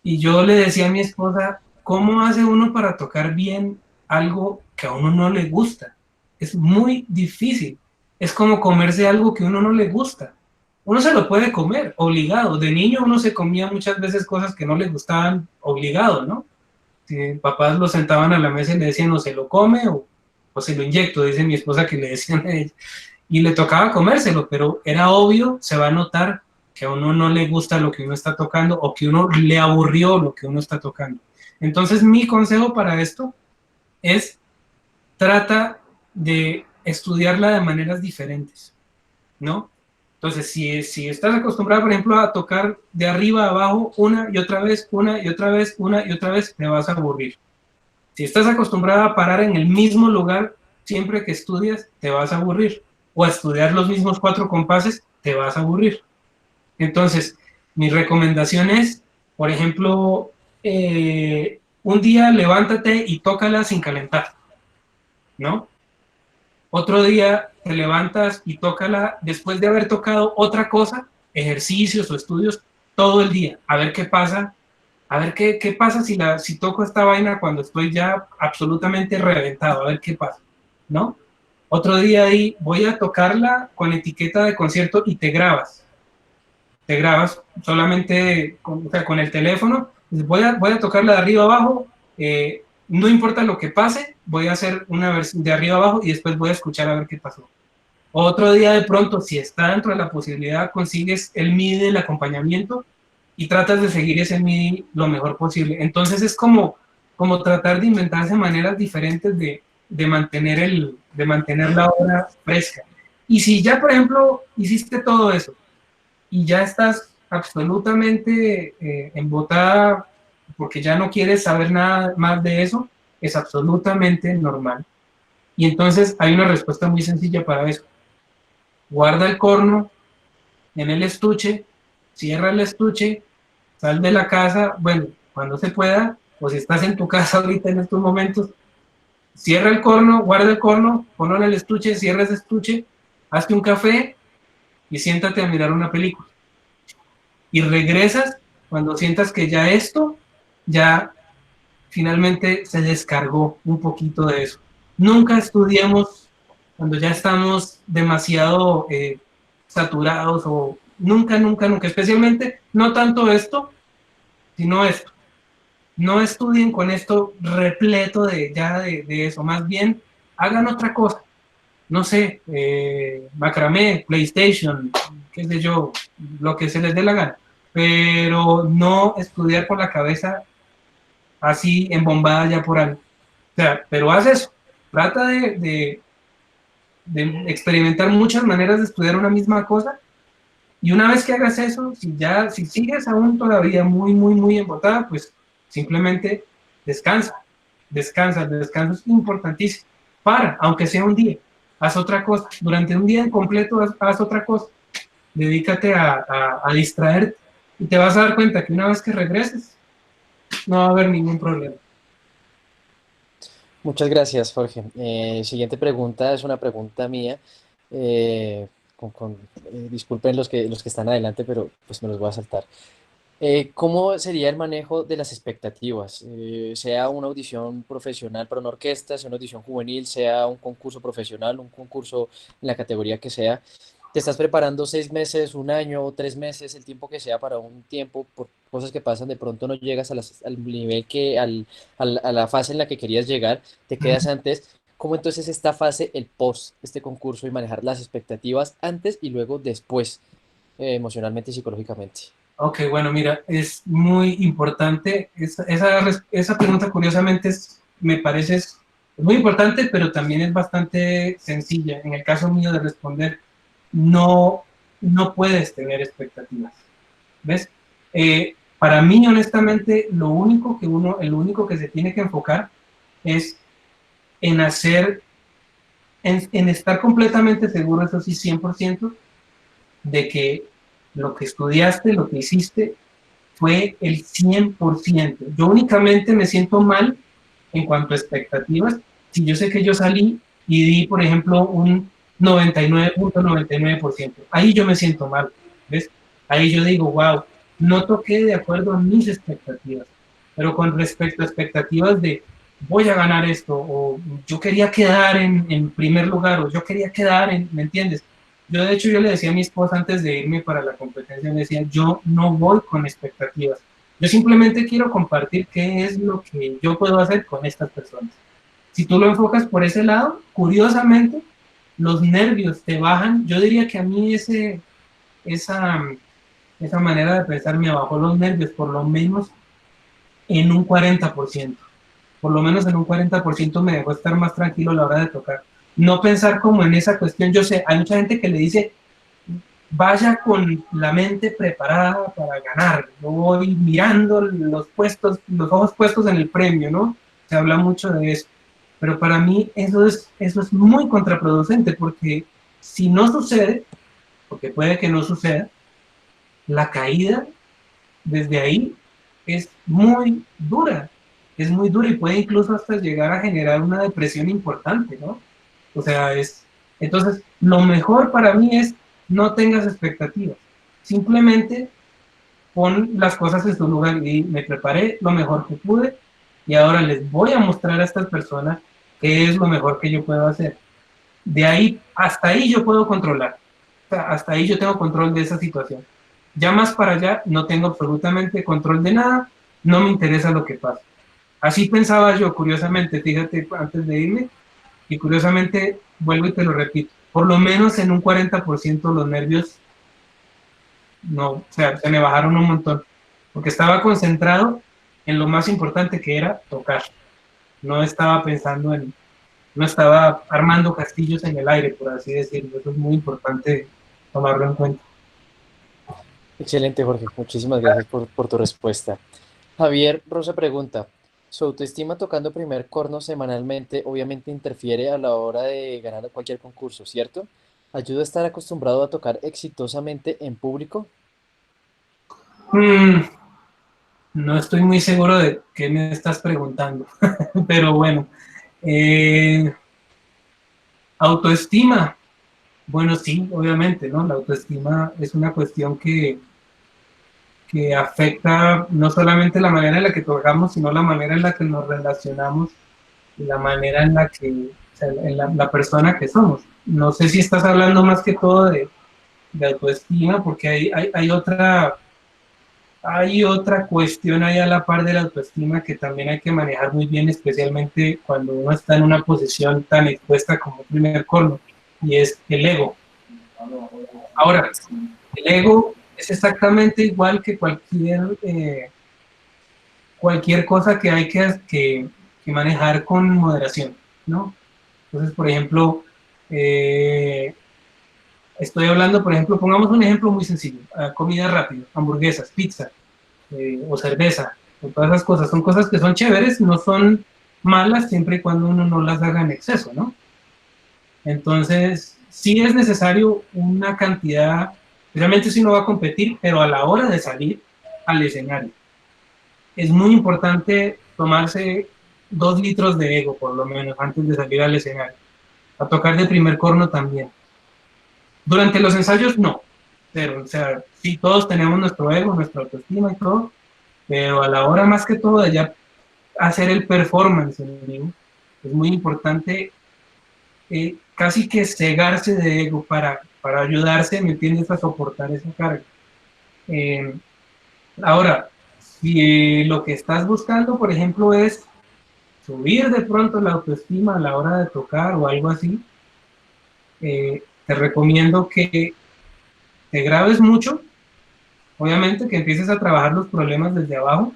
Y yo le decía a mi esposa, ¿cómo hace uno para tocar bien algo que a uno no le gusta? Es muy difícil. Es como comerse algo que a uno no le gusta. Uno se lo puede comer, obligado. De niño uno se comía muchas veces cosas que no le gustaban, obligado, ¿no? Si papás lo sentaban a la mesa y le decían, o se lo come o se lo inyecto, dice mi esposa que le decían a ella. Y le tocaba comérselo, pero era obvio, se va a notar que a uno no le gusta lo que uno está tocando o que uno le aburrió lo que uno está tocando. Entonces, mi consejo para esto es trata de estudiarla de maneras diferentes, ¿no? Entonces, si estás acostumbrado, por ejemplo, a tocar de arriba a abajo una y otra vez, una y otra vez, una y otra vez, te vas a aburrir. Si estás acostumbrado a parar en el mismo lugar siempre que estudias, te vas a aburrir. O a estudiar los mismos 4 compases, te vas a aburrir. Entonces, mi recomendación es, por ejemplo, un día levántate y tócala sin calentar, ¿no? Otro día te levantas y tócala después de haber tocado otra cosa, ejercicios o estudios, todo el día, a ver qué pasa, a ver qué pasa si toco esta vaina cuando estoy ya absolutamente reventado, a ver qué pasa, ¿no? Otro día ahí voy a tocarla con etiqueta de concierto y te grabas solamente con, o sea, con el teléfono, voy a tocarla de arriba abajo, no importa lo que pase, voy a hacer una versión de arriba abajo y después voy a escuchar a ver qué pasó. Otro día de pronto, si está dentro de la posibilidad, consigues el MIDI del acompañamiento y tratas de seguir ese MIDI lo mejor posible. Entonces es como tratar de inventarse maneras diferentes de mantener la obra fresca. Y si ya, por ejemplo, hiciste todo eso y ya estás absolutamente embotada porque ya no quieres saber nada más de eso, es absolutamente normal. Y entonces hay una respuesta muy sencilla para eso. Guarda el corno en el estuche, cierra el estuche, sal de la casa, bueno, cuando se pueda, o si estás en tu casa ahorita en estos momentos, cierra el corno, guarda el corno, ponlo en el estuche, cierra ese estuche, hazte un café y siéntate a mirar una película. Y regresas cuando sientas que ya esto, ya finalmente se descargó un poquito de eso. Nunca estudiemos cuando ya estamos demasiado saturados o nunca, nunca, nunca, especialmente no tanto esto, sino esto. No estudien con esto repleto de eso, más bien hagan otra cosa, no sé, macramé, PlayStation, qué sé yo, lo que se les dé la gana, pero no estudiar con la cabeza así embombada ya por algo. O sea, pero haz eso, trata de experimentar muchas maneras de estudiar una misma cosa y una vez que hagas eso, si sigues aún todavía muy, muy, muy embotada, pues simplemente descansa, descansa, el descanso es importantísimo. Aunque sea un día, haz otra cosa, durante un día en completo haz otra cosa, dedícate a distraerte y te vas a dar cuenta que una vez que regreses, no va a haber ningún problema. Muchas gracias, Jorge. Siguiente pregunta es una pregunta mía. eh, Disculpen los que están adelante, pero pues me los voy a saltar. ¿Cómo sería el manejo de las expectativas? Sea una audición profesional para una orquesta, sea una audición juvenil, sea un concurso profesional, un concurso en la categoría que sea. Te estás preparando 6 meses, un año o 3 meses, el tiempo que sea para un tiempo, por cosas que pasan, de pronto no llegas al nivel a la fase en la que querías llegar, te quedas antes. ¿Cómo entonces esta fase, el post, este concurso y manejar las expectativas antes y luego después, emocionalmente y psicológicamente? Ok, bueno, mira, es muy importante, esa pregunta curiosamente me parece es muy importante, pero también es bastante sencilla. En el caso mío de responder, no, no puedes tener expectativas, ¿ves? Para mí, honestamente, el único que se tiene que enfocar es en en estar completamente seguro, eso sí, 100%, de que lo que estudiaste, lo que hiciste, fue el 100%. Yo únicamente me siento mal en cuanto a expectativas si yo sé que yo salí y di, por ejemplo, un 99.99%. Ahí yo me siento mal, ¿ves? Ahí yo digo, wow, no toqué de acuerdo a mis expectativas. Pero con respecto a expectativas de voy a ganar esto, o yo quería quedar en primer lugar, o yo quería quedar en, ¿me entiendes? Yo de hecho yo le decía a mi esposa antes de irme para la competencia, le decía, yo no voy con expectativas. Yo simplemente quiero compartir qué es lo que yo puedo hacer con estas personas. Si tú lo enfocas por ese lado, curiosamente, los nervios te bajan. Yo diría que a mí esa, esa manera de pensar me bajó los nervios por lo menos en un 40%. Por lo menos en un 40% me dejó estar más tranquilo a la hora de tocar. No pensar como en esa cuestión. Yo sé, hay mucha gente que le dice, vaya con la mente preparada para ganar. Yo voy mirando los puestos, los ojos puestos en el premio, ¿no? Se habla mucho de eso. Pero para mí eso es muy contraproducente porque si no sucede, porque puede que no suceda, la caída desde ahí es muy dura y puede incluso hasta llegar a generar una depresión importante, ¿no? O sea, entonces, lo mejor para mí es no tengas expectativas, simplemente pon las cosas en su lugar y me preparé lo mejor que pude y ahora les voy a mostrar a estas personas qué es lo mejor que yo puedo hacer. De ahí, hasta ahí yo puedo controlar, o sea, hasta ahí yo tengo control de esa situación. Ya más para allá no tengo absolutamente control de nada, no me interesa lo que pasa. Así pensaba yo, curiosamente, fíjate, antes de irme, y curiosamente, vuelvo y te lo repito, por lo menos en un 40% los nervios, no, o sea, se me bajaron un montón, porque estaba concentrado en lo más importante que era tocar, no estaba pensando en, no estaba armando castillos en el aire, por así decirlo, eso es muy importante tomarlo en cuenta. Excelente, Jorge. Muchísimas gracias por tu respuesta. Javier Rosa pregunta, ¿su autoestima tocando primer corno semanalmente obviamente interfiere a la hora de ganar cualquier concurso, cierto? ¿Ayuda a estar acostumbrado a tocar exitosamente en público? Mm, no estoy muy seguro de qué me estás preguntando, pero bueno, eh, autoestima. Bueno, sí, obviamente, ¿no? La autoestima es una cuestión que afecta no solamente la manera en la que tocamos, sino la manera en la que nos relacionamos y la manera en la que, o sea, en la persona que somos. No sé si estás hablando más que todo de autoestima, porque hay otra cuestión ahí a la par de la autoestima que también hay que manejar muy bien, especialmente cuando uno está en una posición tan expuesta como primer corno, y es el ego. Ahora, el ego es exactamente igual que cualquier cosa que hay que manejar con moderación, ¿no? Entonces, por ejemplo, estoy hablando, por ejemplo, pongamos un ejemplo muy sencillo, comida rápida, hamburguesas, pizza, o cerveza, o todas esas cosas, son cosas que son chéveres, no son malas siempre y cuando uno no las haga en exceso, ¿no? Entonces, sí es necesario una cantidad, realmente si uno va a competir, pero a la hora de salir al escenario, es muy importante tomarse 2 litros de ego, por lo menos, antes de salir al escenario. A tocar de primer corno también. Durante los ensayos, no. Pero, o sea, sí, todos tenemos nuestro ego, nuestra autoestima y todo, pero a la hora más que todo de ya hacer el performance en vivo, es muy importante casi que cegarse de ego para ayudarse, ¿me entiendes?, a soportar esa carga. Eh, Ahora, si lo que estás buscando, por ejemplo, es subir de pronto la autoestima a la hora de tocar o algo así, te recomiendo que te grabes mucho, obviamente que empieces a trabajar los problemas desde abajo,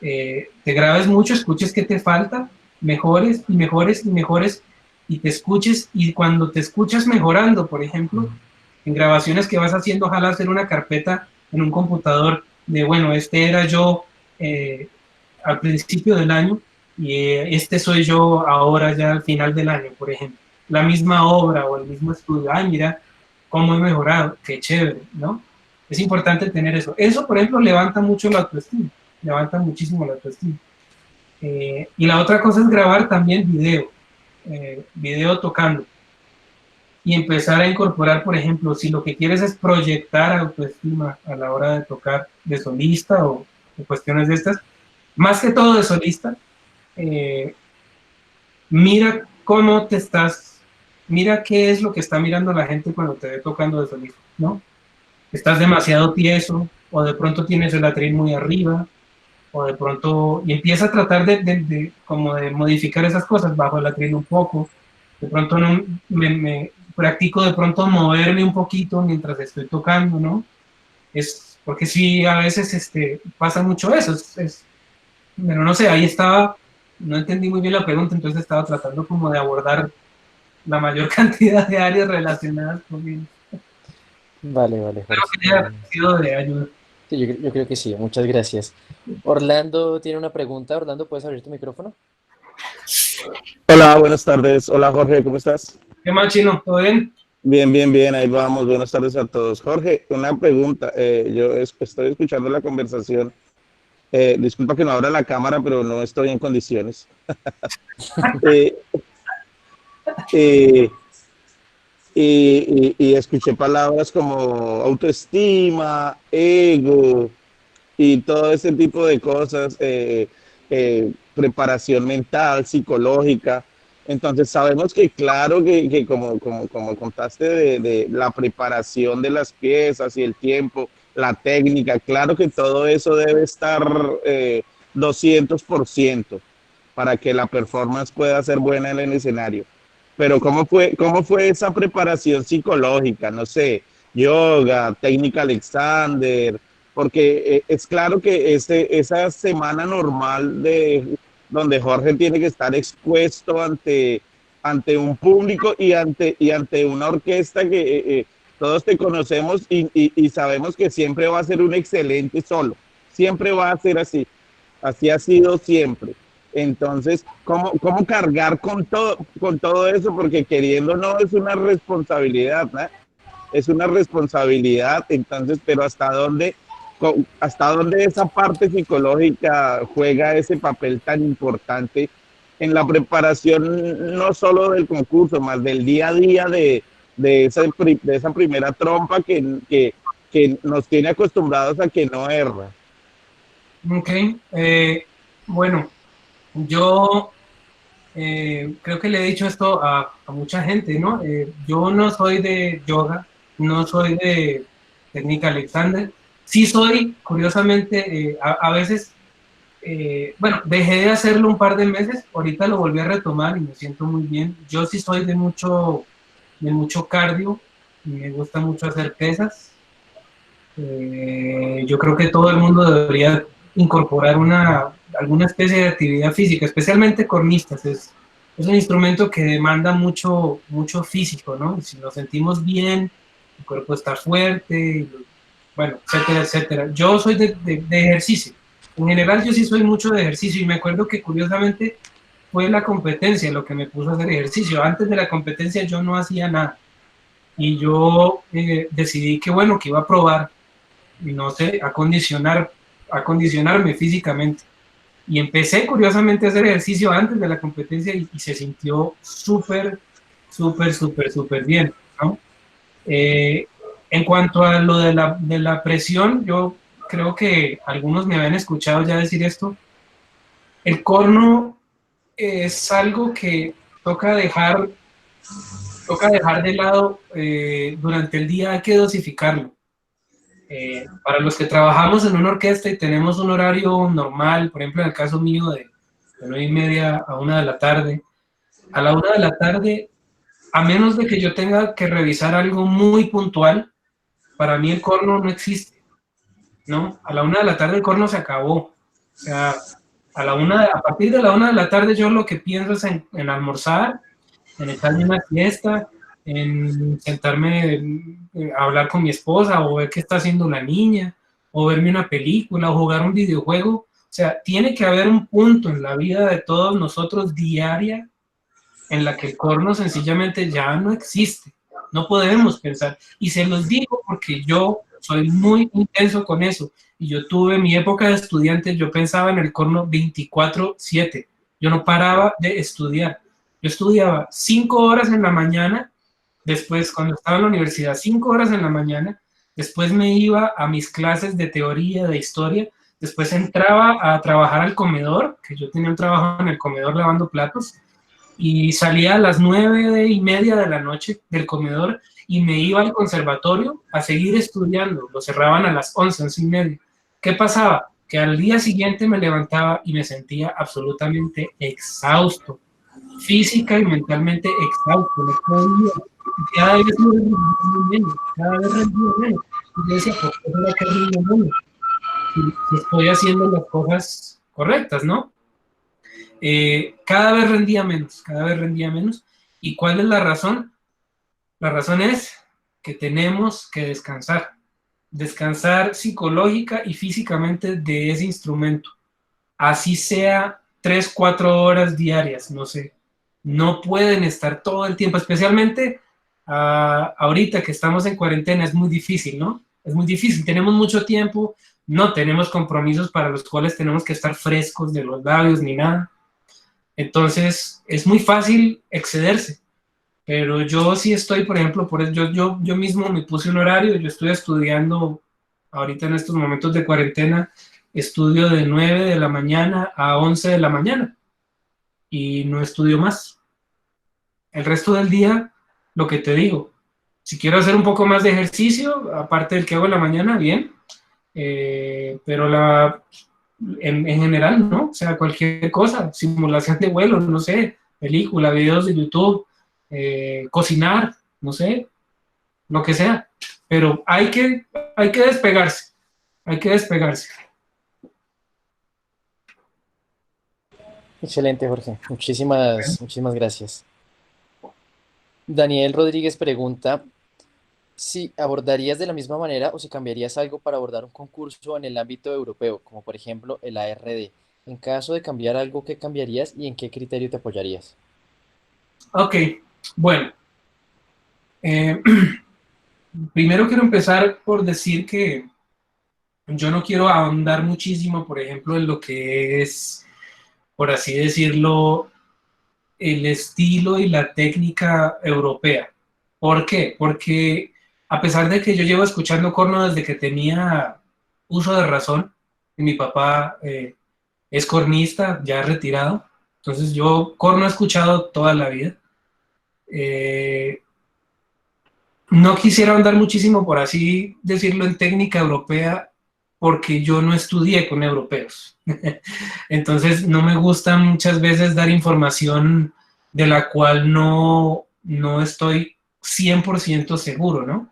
te grabes mucho, escuches qué te falta, mejores y mejores y mejores, y te escuches, y cuando te escuchas mejorando, por ejemplo, en grabaciones que vas haciendo, ojalá hacer una carpeta en un computador de, bueno, este era yo al principio del año, y este soy yo ahora ya al final del año, por ejemplo. La misma obra o el mismo estudio, ay, mira cómo he mejorado, qué chévere, ¿no? Es importante tener eso. Eso, por ejemplo, levanta mucho la autoestima, levanta muchísimo la autoestima. Y la otra cosa es grabar también video tocando. Y empezar a incorporar, por ejemplo, si lo que quieres es proyectar autoestima a la hora de tocar de solista o cuestiones de estas, más que todo de solista, mira cómo te estás, mira qué es lo que está mirando la gente cuando te ve tocando de solista, ¿no? Estás demasiado tieso, o de pronto tienes el atril muy arriba, o de pronto, y empieza a tratar como de modificar esas cosas, bajo el atril un poco, de pronto no, me practico de pronto moverme un poquito mientras estoy tocando, ¿no? Es, porque sí, a veces pasa mucho eso, pero no sé, ahí estaba, no entendí muy bien la pregunta, entonces estaba tratando como de abordar la mayor cantidad de áreas relacionadas conmigo. Vale, Jorge. Espero que haya sido de ayuda. Sí, yo creo que sí, muchas gracias. Orlando tiene una pregunta. Orlando, ¿puedes abrir tu micrófono? Hola, buenas tardes. Hola Jorge, ¿cómo estás? ¿Qué más, Chino? ¿Todo bien? Bien, ahí vamos. Buenas tardes a todos. Jorge, una pregunta. Yo estoy escuchando la conversación. Disculpa que no abra la cámara, pero no estoy en condiciones. eh, eh, y escuché palabras como autoestima, ego y todo ese tipo de cosas, preparación mental, psicológica. Entonces sabemos que claro que como contaste de la preparación de las piezas y el tiempo, la técnica, claro que todo eso debe estar 200% para que la performance pueda ser buena en el escenario. Pero cómo fue esa preparación psicológica? No sé, yoga, técnica Alexander, porque es claro que esa semana normal donde Jorge tiene que estar expuesto ante un público y ante una orquesta que todos te conocemos y sabemos que siempre va a ser un excelente solo, siempre va a ser así, así ha sido siempre. Entonces, ¿cómo cargar con todo eso? Porque queriendo o no es una responsabilidad, ¿no? Es una responsabilidad, entonces, pero hasta dónde esa parte psicológica juega ese papel tan importante en la preparación, no solo del concurso, más del día a día de esa primera trompa que nos tiene acostumbrados a que no erra. Ok, bueno, yo creo que le he dicho esto a mucha gente, ¿no? Yo no soy de yoga, no soy de técnica Alexander, sí soy, curiosamente, a veces, bueno, dejé de hacerlo un par de meses, ahorita lo volví a retomar y me siento muy bien. Yo sí soy de mucho cardio, me gusta mucho hacer pesas. Yo creo que todo el mundo debería incorporar alguna especie de actividad física, especialmente cornistas. Es un instrumento que demanda mucho físico, ¿no? Si nos sentimos bien, el cuerpo está fuerte, bueno, etcétera, etcétera. Yo soy de ejercicio. En general yo sí soy mucho de ejercicio y me acuerdo que curiosamente fue la competencia lo que me puso a hacer ejercicio. Antes de la competencia yo no hacía nada y yo decidí que bueno, que iba a probar y no sé, acondicionarme físicamente. Y empecé curiosamente a hacer ejercicio antes de la competencia y se sintió súper bien, ¿no? En cuanto a lo de la presión, yo creo que algunos me habían escuchado ya decir esto. El corno es algo que toca dejar de lado durante el día, hay que dosificarlo. Para los que trabajamos en una orquesta y tenemos un horario normal, por ejemplo en el caso mío de 9:30 a 1 de la tarde, a la 1 de la tarde, a menos de que yo tenga que revisar algo muy puntual, para mí el corno no existe, ¿no? A la 1 de la tarde el corno se acabó. O sea, a partir de la 1 de la tarde yo lo que pienso es en almorzar, en echarme una siesta, en sentarme a hablar con mi esposa o ver qué está haciendo la niña, o verme una película o jugar un videojuego. O sea, tiene que haber un punto en la vida de todos nosotros diaria en la que el corno sencillamente ya no existe. No podemos pensar. Y se los digo porque yo soy muy intenso con eso. Y yo tuve mi época de estudiante, yo pensaba en el corno 24/7. Yo no paraba de estudiar. Yo estudiaba 5 horas en la mañana, después cuando estaba en la universidad, 5 horas en la mañana, después me iba a mis clases de teoría, de historia, después entraba a trabajar al comedor, que yo tenía un trabajo en el comedor lavando platos, y salía a las 9:30 de la noche del comedor y me iba al conservatorio a seguir estudiando. Lo cerraban a las 11:30. ¿Qué pasaba? Que al día siguiente me levantaba y me sentía absolutamente exhausto, física y mentalmente exhausto. No podía. Cada vez me rendía menos, cada vez rendía menos. Y yo decía, ¿por qué será que rindo menos? Si estoy haciendo las cosas correctas, ¿no? Cada vez rendía menos, cada vez rendía menos. ¿Y cuál es la razón? La razón es que tenemos que descansar psicológica y físicamente de ese instrumento, así sea 3, 4 horas diarias, no sé. No pueden estar todo el tiempo, especialmente ahorita que estamos en cuarentena, es muy difícil, ¿no? Es muy difícil, tenemos mucho tiempo, no tenemos compromisos para los cuales tenemos que estar frescos de los labios ni nada. Entonces, es muy fácil excederse, pero yo sí estoy, por ejemplo, yo mismo me puse un horario, yo estoy estudiando ahorita en estos momentos de cuarentena, estudio de 9 de la mañana a 11 de la mañana y no estudio más. El resto del día, lo que te digo, si quiero hacer un poco más de ejercicio, aparte del que hago en la mañana, bien, pero en general, ¿no? O sea, cualquier cosa, simulación de vuelo, no sé, película, videos de YouTube, cocinar, no sé, lo que sea. Pero hay que despegarse, hay que despegarse. Excelente, Jorge. Muchísimas gracias. Daniel Rodríguez pregunta si abordarías de la misma manera o si cambiarías algo para abordar un concurso en el ámbito europeo, como por ejemplo el ARD. En caso de cambiar algo, ¿qué cambiarías y en qué criterio te apoyarías? Ok, bueno. Primero quiero empezar por decir que yo no quiero ahondar muchísimo, por ejemplo, en lo que es, por así decirlo, el estilo y la técnica europea. ¿Por qué? Porque a pesar de que yo llevo escuchando corno desde que tenía uso de razón, y mi papá es cornista, ya retirado, entonces yo corno he escuchado toda la vida. No quisiera ahondar muchísimo, por así decirlo, en técnica europea, porque yo no estudié con europeos. Entonces, no me gusta muchas veces dar información de la cual no estoy 100% seguro, ¿no?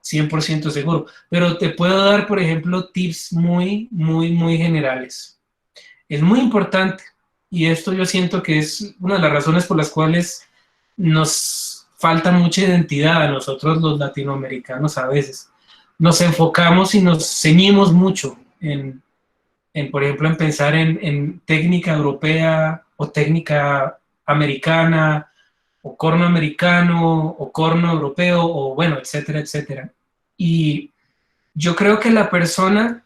100% seguro. Pero te puedo dar, por ejemplo, tips muy, muy, muy generales. Es muy importante, y esto yo siento que es una de las razones por las cuales nos falta mucha identidad a nosotros los latinoamericanos a veces. Nos enfocamos y nos ceñimos mucho por ejemplo, en pensar en técnica europea o técnica americana o corno americano o corno europeo o bueno, etcétera, etcétera. Y yo creo que la persona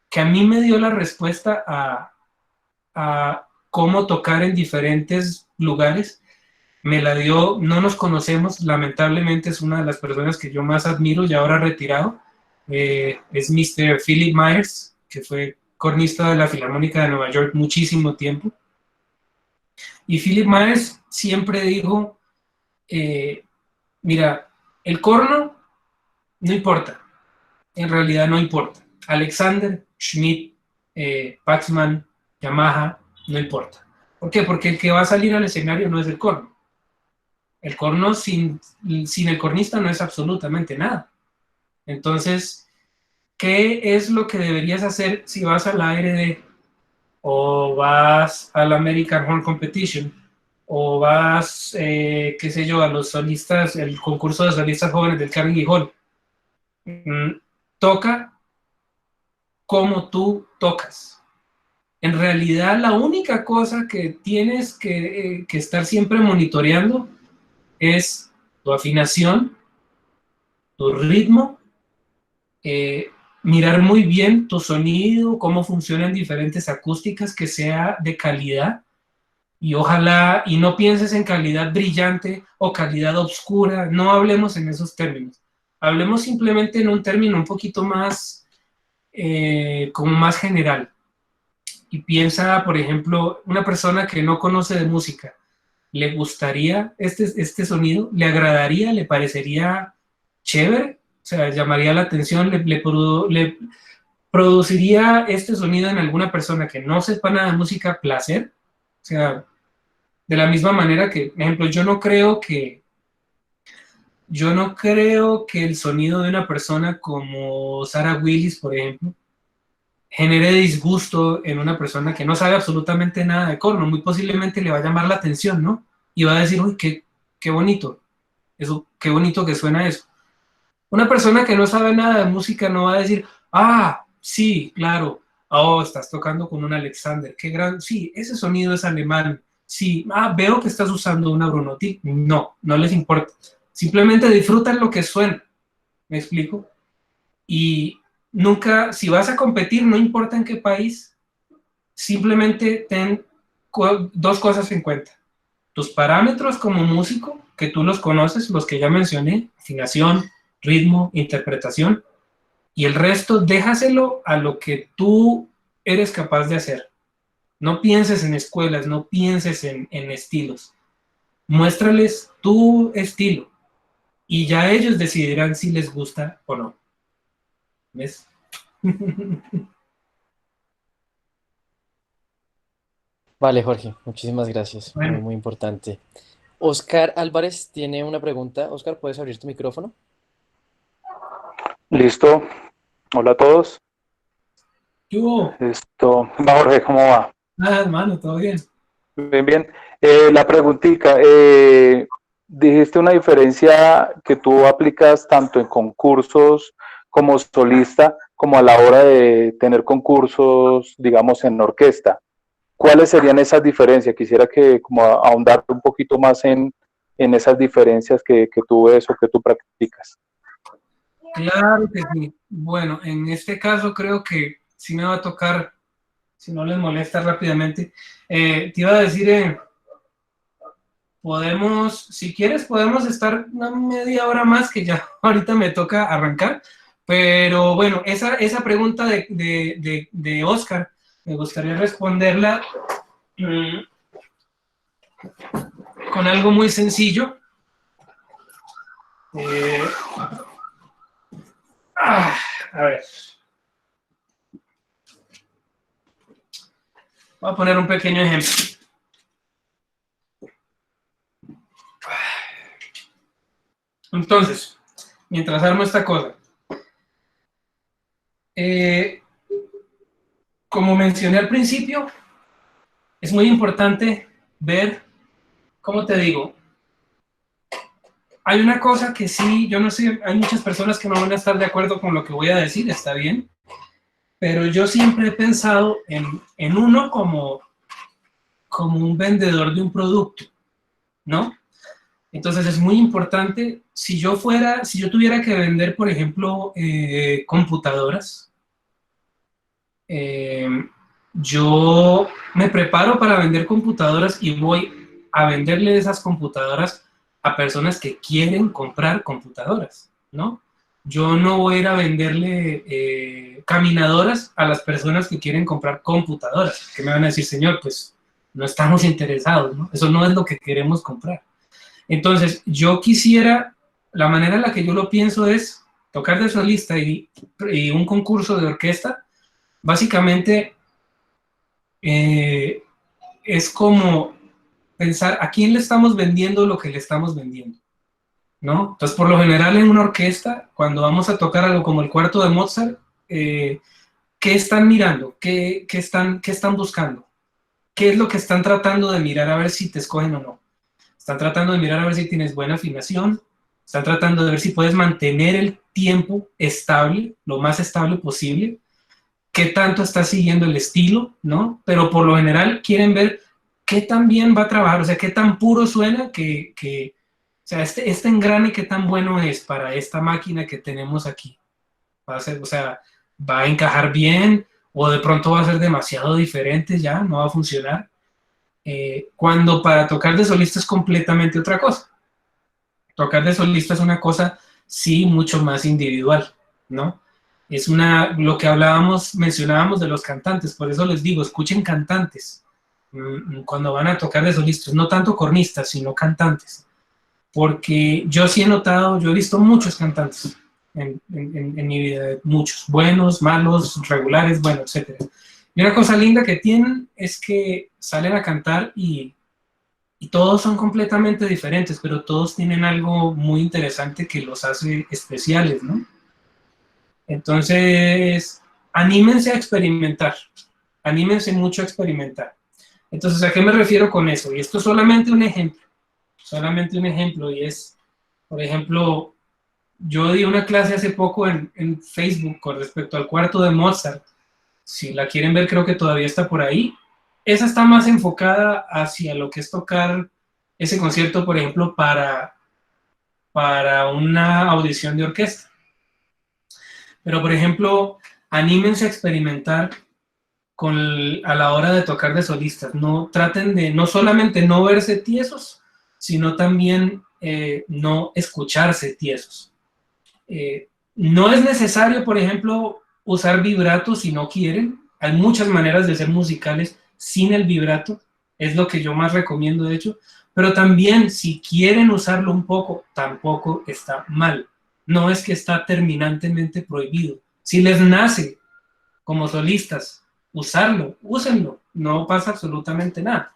que a mí me dio la respuesta a cómo tocar en diferentes lugares, me la dio, no nos conocemos, lamentablemente es una de las personas que yo más admiro y ahora retirado, es Mr. Philip Myers, que fue cornista de la Filarmónica de Nueva York muchísimo tiempo. Y Philip Myers siempre dijo, mira, el corno no importa, en realidad no importa. Alexander, Schmidt, Paxman, Yamaha, no importa. ¿Por qué? Porque el que va a salir al escenario no es el corno. El corno sin el cornista no es absolutamente nada. Entonces, ¿qué es lo que deberías hacer si vas al ARD o vas al American Horn Competition o vas, qué sé yo, a los solistas, el concurso de solistas jóvenes del Carnegie Hall? Toca como tú tocas. En realidad, la única cosa que tienes que estar siempre monitoreando es tu afinación, tu ritmo mirar muy bien tu sonido, cómo funcionan diferentes acústicas, que sea de calidad, y ojalá, y no pienses en calidad brillante o calidad oscura, no hablemos en esos términos, hablemos simplemente en un término un poquito más, como más general, y piensa, por ejemplo, una persona que no conoce de música, ¿le gustaría este sonido? ¿Le agradaría? ¿Le parecería chévere? O sea, llamaría la atención, le produciría este sonido en alguna persona que no sepa nada de música placer. O sea, de la misma manera que, por ejemplo, yo no creo que el sonido de una persona como Sarah Willis, por ejemplo, genere disgusto en una persona que no sabe absolutamente nada de corno. Muy posiblemente le va a llamar la atención, ¿no? Y va a decir, uy, qué bonito, eso, qué bonito que suena eso. Una persona que no sabe nada de música no va a decir, ah, sí, claro, oh, estás tocando con un Alexander, qué gran, sí, ese sonido es alemán, sí, ah, veo que estás usando una Brunotti. No, no les importa. Simplemente disfrutan lo que suena, ¿me explico? Y nunca, si vas a competir, no importa en qué país, simplemente ten dos cosas en cuenta. Tus parámetros como músico, que tú los conoces, los que ya mencioné, afinación, ritmo, interpretación, y el resto déjaselo a lo que tú eres capaz de hacer. No pienses en escuelas, no pienses en estilos. Muéstrales tu estilo y ya ellos decidirán si les gusta o no. ¿Ves? Vale, Jorge, muchísimas gracias. Muy, Bueno, muy importante. Oscar Álvarez tiene una pregunta. Oscar, ¿puedes abrir tu micrófono? Listo. Hola a todos. yo, Va Jorge, ¿cómo va? nada, hermano, todo bien. Bien, bien. La preguntita, dijiste una diferencia que tú aplicas tanto en concursos como solista, como a la hora de tener concursos, digamos, en orquesta. ¿Cuáles serían esas diferencias? Quisiera que como ahondar un poquito más en esas diferencias que tú ves o que tú practicas. Claro que sí. Bueno, en este caso creo que sí me va a tocar, si no les molesta rápidamente, te iba a decir, podemos, si quieres, podemos estar una media hora más, que ya ahorita me toca arrancar, pero bueno, esa pregunta de Oscar, me gustaría responderla con algo muy sencillo. A ver. Voy a poner un pequeño ejemplo. Entonces, mientras armo esta cosa, como mencioné al principio, es muy importante ver, ¿cómo te digo? Hay una cosa que sí, yo no sé, hay muchas personas que no van a estar de acuerdo con lo que voy a decir, está bien, pero yo siempre he pensado en uno como un vendedor de un producto, ¿no? Entonces es muy importante, si yo tuviera que vender, por ejemplo, computadoras, yo me preparo para vender computadoras y voy a venderle esas computadoras a personas que quieren comprar computadoras, ¿no? Yo no voy a ir a venderle caminadoras a las personas que quieren comprar computadoras, que me van a decir, señor, pues no estamos interesados, ¿no? Eso no es lo que queremos comprar. Entonces, yo quisiera, la manera en la que yo lo pienso es tocar de solista y un concurso de orquesta, básicamente es como pensar a quién le estamos vendiendo lo que le estamos vendiendo, ¿no? Entonces, por lo general en una orquesta, cuando vamos a tocar algo como el cuarto de Mozart, ¿qué están mirando? ¿Qué están buscando? ¿Qué es lo que están tratando de mirar a ver si te escogen o no? Están tratando de mirar a ver si tienes buena afinación, están tratando de ver si puedes mantener el tiempo estable, lo más estable posible, qué tanto estás siguiendo el estilo, ¿no? Pero por lo general quieren ver qué tan bien va a trabajar, o sea, qué tan puro suena, o sea, este engrane qué tan bueno es para esta máquina que tenemos aquí, va a ser, o sea, va a encajar bien, o de pronto va a ser demasiado diferente ya, no va a funcionar. Cuando para tocar de solista es completamente otra cosa. Tocar de solista es una cosa, sí, mucho más individual, ¿no? Es lo que mencionábamos de los cantantes, por eso les digo, escuchen cantantes cuando van a tocar de solistas, no tanto cornistas, sino cantantes, porque yo sí he notado, yo he visto muchos cantantes en mi vida, muchos, buenos, malos, regulares, bueno, etc. Y una cosa linda que tienen es que salen a cantar y todos son completamente diferentes, pero todos tienen algo muy interesante que los hace especiales, ¿no? Entonces, anímense a experimentar, anímense mucho a experimentar. Entonces, ¿a qué me refiero con eso? Y esto es solamente un ejemplo, y es, por ejemplo, yo di una clase hace poco en Facebook con respecto al cuarto de Mozart. Si la quieren ver, creo que todavía está por ahí. Esa está más enfocada hacia lo que es tocar ese concierto, por ejemplo, para una audición de orquesta. Pero, por ejemplo, anímense a experimentar a la hora de tocar de solistas. No traten de no solamente no verse tiesos, sino también no escucharse tiesos. No es necesario, por ejemplo, usar vibrato si no quieren. Hay muchas maneras de ser musicales sin el vibrato, es lo que yo más recomiendo, de hecho, pero también si quieren usarlo un poco, tampoco está mal. No es que está terminantemente prohibido. Si les nace como solistas usarlo, úsenlo, no pasa absolutamente nada.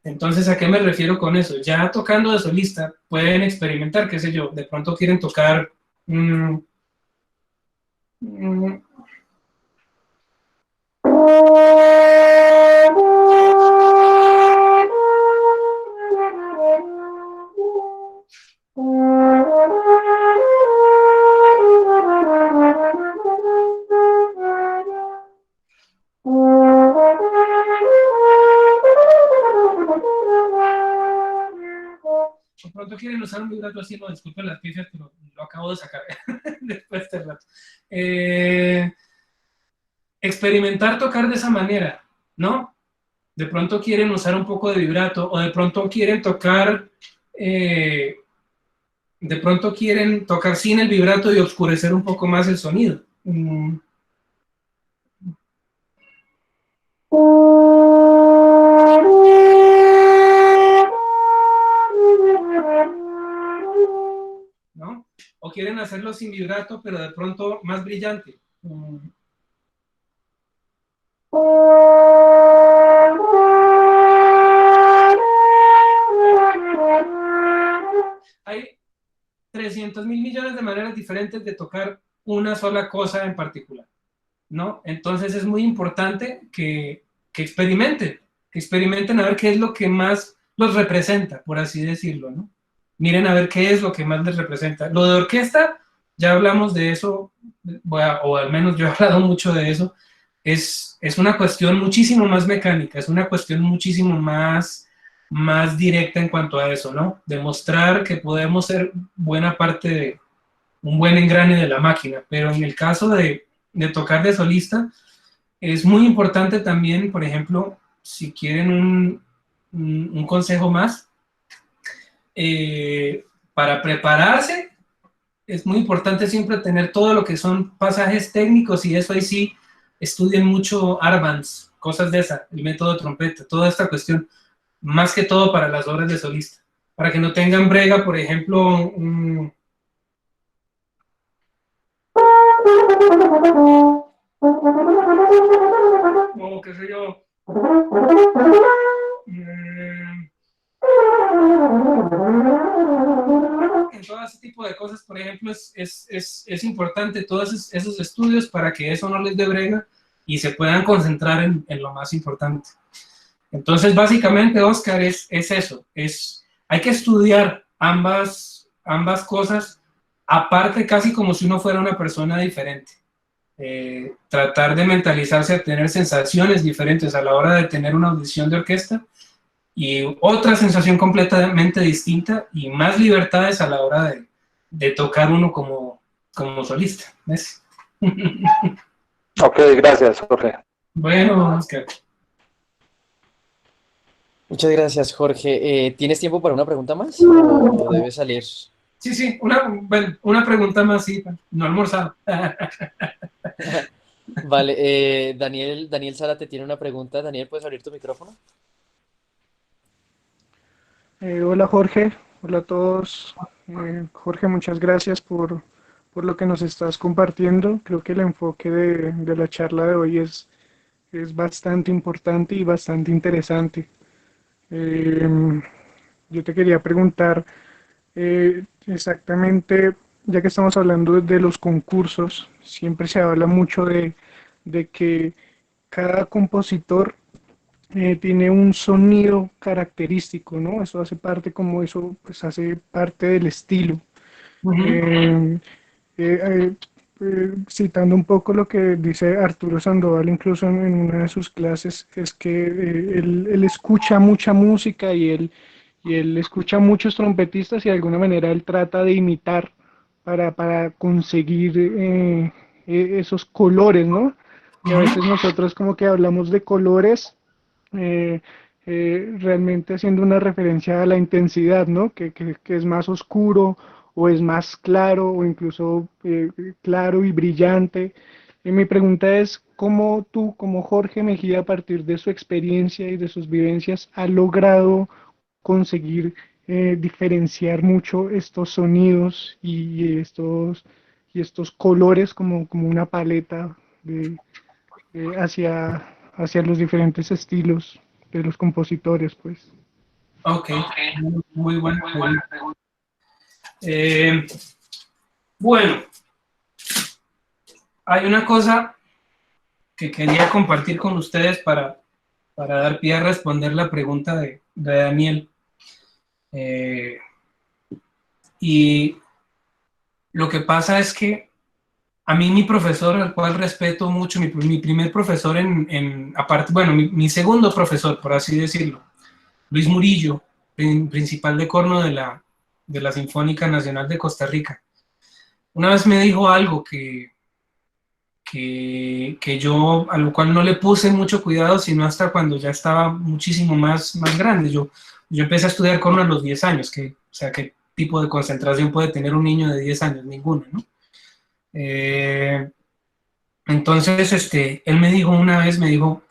Entonces, ¿a qué me refiero con eso? Ya tocando de solista, pueden experimentar, qué sé yo, de pronto quieren tocar de pronto quieren usar un vibrato así, no, disculpen las piezas, pero lo acabo de sacar después de rato. Experimentar tocar de esa manera, ¿no? De pronto quieren usar un poco de vibrato, o de pronto quieren tocar sin el vibrato y oscurecer un poco más el sonido. ¿No? O quieren hacerlo sin vibrato, pero de pronto más brillante. Hay 300.000 millones de maneras diferentes de tocar una sola cosa en particular, ¿no? Entonces es muy importante que experimenten a ver qué es lo que más los representa, por así decirlo, ¿no? Miren a ver qué es lo que más les representa. Lo de orquesta, ya hablamos de eso, o al menos yo he hablado mucho de eso, es una cuestión muchísimo más mecánica, es una cuestión muchísimo más directa en cuanto a eso, ¿no? Demostrar que podemos ser buena parte de un buen engrane de la máquina, pero en el caso de tocar de solista, es muy importante también, por ejemplo, si quieren un consejo más, para prepararse, es muy importante siempre tener todo lo que son pasajes técnicos, y eso ahí sí, estudien mucho Arbanz, cosas de esa, el método de trompeta, toda esta cuestión, más que todo para las obras de solista, para que no tengan brega, por ejemplo, como qué sé yo, en todo ese tipo de cosas, por ejemplo, es importante todos esos estudios para que eso no les dé brega y se puedan concentrar en lo más importante. Entonces, básicamente, Oscar, es eso, hay que estudiar ambas cosas, aparte casi como si uno fuera una persona diferente. Tratar de mentalizarse a tener sensaciones diferentes a la hora de tener una audición de orquesta, y otra sensación completamente distinta y más libertades a la hora de tocar uno como solista, ¿ves? Ok, gracias, Jorge. Bueno, Oscar. Muchas gracias, Jorge. ¿Tienes tiempo para una pregunta más? ¿O debes salir? Sí, una pregunta más, sí, no he almorzado. Vale, Daniel Zárate tiene una pregunta. Daniel, ¿puedes abrir tu micrófono? Hola Jorge, hola a todos. Jorge, muchas gracias por lo que nos estás compartiendo. Creo que el enfoque de la charla de hoy es bastante importante y bastante interesante. Eh, yo te quería preguntar exactamente, ya que estamos hablando de los concursos, siempre se habla mucho de que cada compositor tiene un sonido característico, ¿no? Eso hace parte, como eso, pues hace parte del estilo. Ujú. Eh, eh, Citando un poco lo que dice Arturo Sandoval, incluso en una de sus clases, es que él escucha mucha música y él escucha muchos trompetistas y de alguna manera él trata de imitar para conseguir esos colores, ¿no? Y a veces nosotros como que hablamos de colores eh, realmente haciendo una referencia a la intensidad, ¿no? Que es más oscuro o es más claro o incluso claro y brillante. Y mi pregunta es, ¿cómo tú, como Jorge Mejía, a partir de su experiencia y de sus vivencias, ha logrado conseguir diferenciar mucho estos sonidos y estos colores como una paleta de, hacia los diferentes estilos de los compositores, pues? Ok, muy buena pregunta. Bueno, hay una cosa que quería compartir con ustedes para dar pie a responder la pregunta de Daniel. Y lo que pasa es que a mí mi profesor, al cual respeto mucho, mi primer profesor aparte, bueno, mi segundo profesor, por así decirlo, Luis Murillo, principal de corno de la Sinfónica Nacional de Costa Rica, una vez me dijo algo que yo, a lo cual no le puse mucho cuidado, sino hasta cuando ya estaba muchísimo más grande. Yo empecé a estudiar corno a los 10 años, o sea, ¿qué tipo de concentración puede tener un niño de 10 años? Ninguna, ¿no? Entonces, él me dijo una vez, me dijo,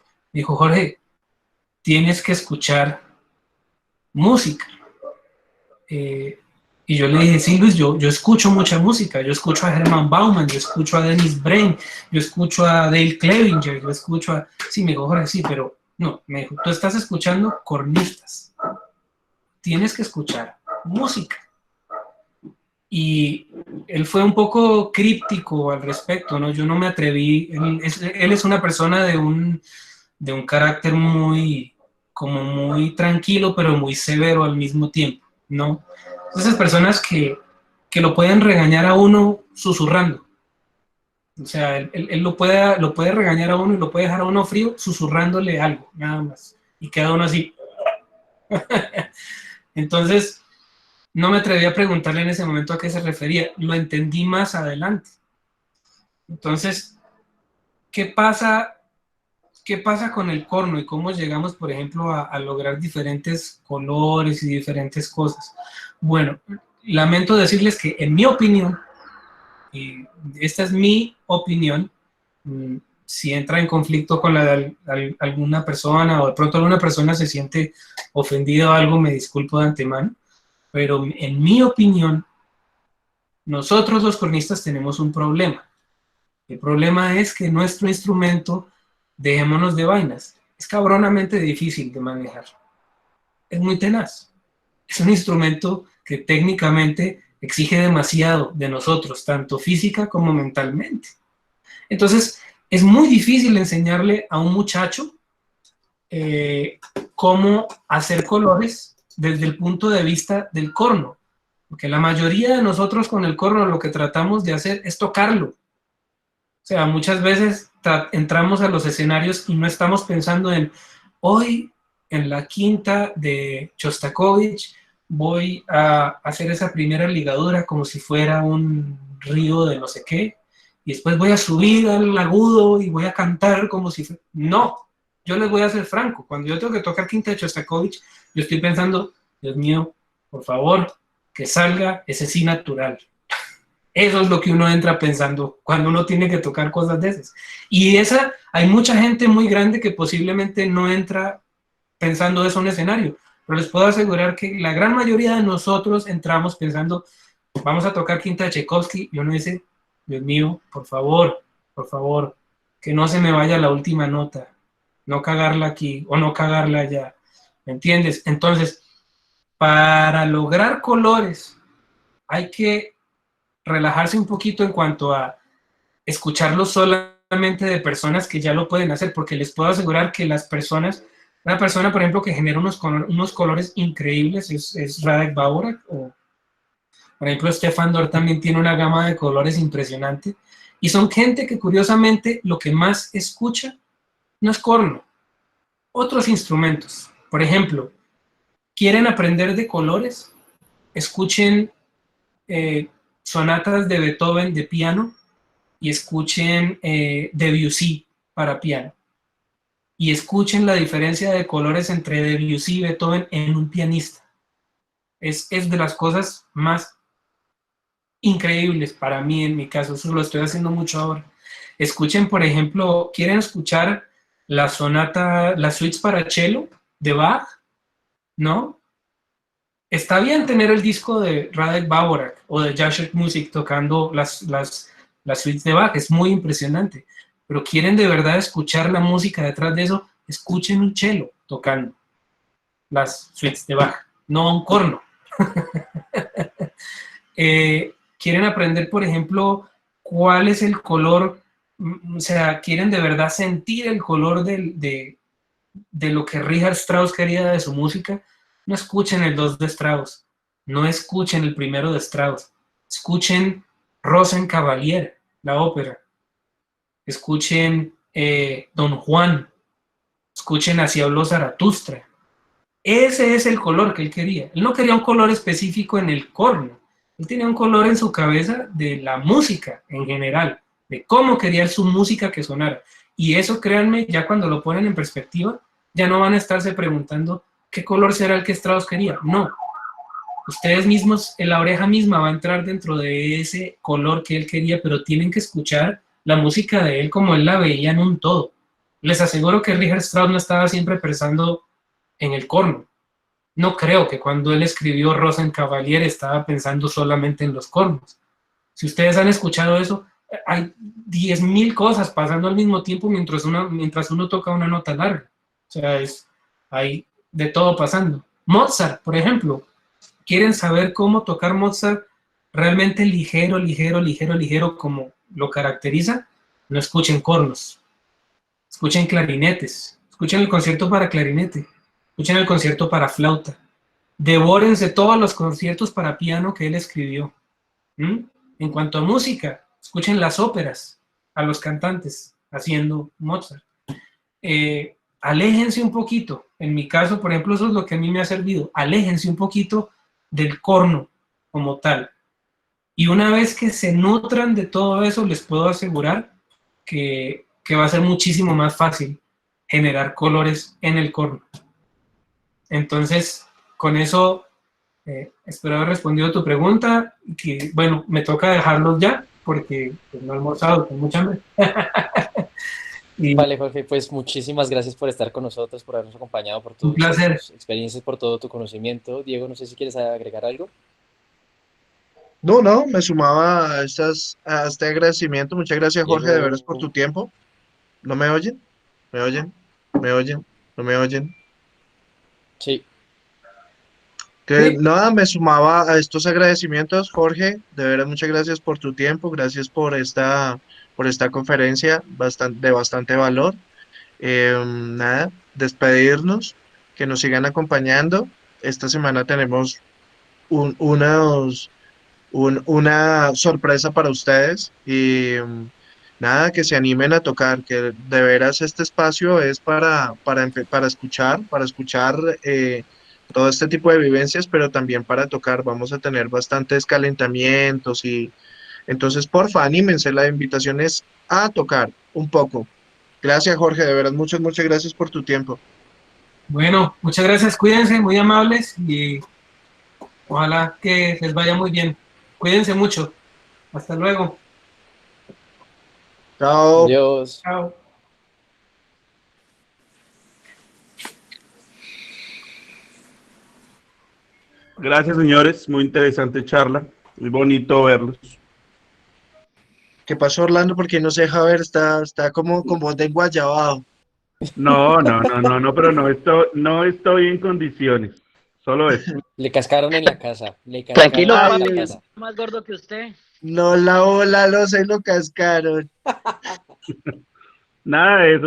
Jorge, tienes que escuchar música. Eh, y yo le dije, sí, Luis, yo escucho mucha música, yo escucho a Herman Bauman, yo escucho a Dennis Brain, yo escucho a Dale Clevenger, yo escucho a... Sí, me dijo, Jorge, sí, pero no, me dijo, tú estás escuchando cornistas, tienes que escuchar música. Y él fue un poco críptico al respecto, ¿no? Yo no me atreví, él es una persona de un carácter como muy tranquilo, pero muy severo al mismo tiempo, ¿no? Esas personas que lo pueden regañar a uno susurrando. O sea, él lo puede regañar a uno y lo puede dejar a uno frío susurrándole algo, nada más. Y queda uno así. Entonces, no me atreví a preguntarle en ese momento a qué se refería. Lo entendí más adelante. Entonces, ¿qué pasa con el corno y cómo llegamos, por ejemplo, a lograr diferentes colores y diferentes cosas? Bueno, lamento decirles que en mi opinión, y esta es mi opinión, si entra en conflicto con la de alguna persona o de pronto alguna persona se siente ofendida o algo, me disculpo de antemano, pero en mi opinión, nosotros los cornistas tenemos un problema. El problema es que nuestro instrumento, dejémonos de vainas, es cabronamente difícil de manejar. Es muy tenaz. Es un instrumento que técnicamente exige demasiado de nosotros, tanto física como mentalmente. Entonces, es muy difícil enseñarle a un muchacho cómo hacer colores desde el punto de vista del corno, porque la mayoría de nosotros con el corno lo que tratamos de hacer es tocarlo. O sea, muchas veces entramos a los escenarios y no estamos pensando en hoy en la quinta de Shostakovich voy a hacer esa primera ligadura como si fuera un río de no sé qué y después voy a subir al agudo y voy a cantar como si... No, yo les voy a ser franco. Cuando yo tengo que tocar quinta de Shostakovich, yo estoy pensando, Dios mío, por favor, que salga ese sí natural. Eso es lo que uno entra pensando cuando uno tiene que tocar cosas de esas. Y hay mucha gente muy grande que posiblemente no entra pensando eso en un escenario, pero les puedo asegurar que la gran mayoría de nosotros entramos pensando, vamos a tocar quinta de Tchaikovsky, y uno dice, Dios mío, por favor, que no se me vaya la última nota, no cagarla aquí o no cagarla allá, ¿me entiendes? Entonces, para lograr colores hay que relajarse un poquito en cuanto a escucharlo solamente de personas que ya lo pueden hacer, porque les puedo asegurar que una persona, por ejemplo, que genera unos colores increíbles es Radek Bauer, o por ejemplo Stefan Dorr también tiene una gama de colores impresionante, y son gente que curiosamente lo que más escucha no es corno, otros instrumentos. Por ejemplo, quieren aprender de colores, escuchen sonatas de Beethoven de piano y escuchen Debussy para piano. Y escuchen la diferencia de colores entre Debussy y Beethoven en un pianista. Es de las cosas más increíbles para mí, en mi caso. Eso lo estoy haciendo mucho ahora. Escuchen, por ejemplo, ¿quieren escuchar la sonata, las suites para cello de Bach? ¿No? Está bien tener el disco de Radek Bauer o de Jacek Music tocando las suites de Bach, es muy impresionante. Pero quieren de verdad escuchar la música detrás de eso, escuchen un cello tocando las suites de Bach, no un corno. Quieren aprender, por ejemplo, cuál es el color, o sea, quieren de verdad sentir el color de lo que Richard Strauss quería de su música. No escuchen el 2 de Strauss, no escuchen el primero de Strauss, escuchen Rosenkavalier, la ópera, escuchen Don Juan, escuchen Así habló Zaratustra. Ese es el color que él quería. Él no quería un color específico en el corno, él tenía un color en su cabeza de la música en general, de cómo quería su música que sonara. Y eso, créanme, ya cuando lo ponen en perspectiva, ya no van a estarse preguntando qué color será el que Strauss quería. No, ustedes mismos, la oreja misma va a entrar dentro de ese color que él quería, pero tienen que escuchar la música de él como él la veía en un todo. Les aseguro que Richard Strauss no estaba siempre pensando en el corno. No creo que cuando él escribió Rosenkavalier estaba pensando solamente en los cornos. Si ustedes han escuchado eso, hay 10.000 cosas pasando al mismo tiempo mientras uno toca una nota larga. O sea, hay de todo pasando. Mozart, por ejemplo, ¿quieren saber cómo tocar Mozart realmente ligero, ligero, ligero, ligero, como lo caracteriza? No escuchen cornos, escuchen clarinetes, escuchen el concierto para clarinete, escuchen el concierto para flauta, devórense todos los conciertos para piano que él escribió. En cuanto a música, escuchen las óperas a los cantantes haciendo Mozart. Aléjense un poquito. En mi caso, por ejemplo, eso es lo que a mí me ha servido. Aléjense un poquito del corno como tal. Y una vez que se nutran de todo eso, les puedo asegurar que va a ser muchísimo más fácil generar colores en el corno. Entonces, con eso, espero haber respondido a tu pregunta. Que, bueno, me toca dejarlos ya, porque pues, no he almorzado, con mucha hambre. Vale, Jorge, pues muchísimas gracias por estar con nosotros, por habernos acompañado, por tus experiencias, por todo tu conocimiento. Diego, no sé si quieres agregar algo. No, me sumaba a este agradecimiento. Muchas gracias, Jorge, de veras por tu tiempo. ¿No me oyen? ¿Me oyen? ¿Me oyen? ¿No me oyen? Sí. Que nada, me sumaba a estos agradecimientos, Jorge. De veras, muchas gracias por tu tiempo, gracias por esta conferencia de bastante valor. Nada, despedirnos, que nos sigan acompañando. Esta semana tenemos una sorpresa para ustedes y nada, que se animen a tocar, que de veras este espacio es para escuchar todo este tipo de vivencias, pero también para tocar. Vamos a tener bastantes calentamientos y Entonces, porfa, anímense, la invitación es a tocar un poco. Gracias, Jorge, de verdad, muchas gracias por tu tiempo. Bueno, muchas gracias, cuídense, muy amables y ojalá que les vaya muy bien. Cuídense mucho. Hasta luego. Chao. Adiós. Chao. Gracias, señores. Muy interesante charla. Muy bonito verlos. ¿Qué pasó, Orlando? Porque no se deja ver, está como con voz de enguayabado. No, pero no estoy en condiciones. Solo eso. Le cascaron en la casa. Le cascaron Tranquilo, en papi, la que casa. soy más gordo que usted. No lavó la loza y lo cascaron. Nada de eso.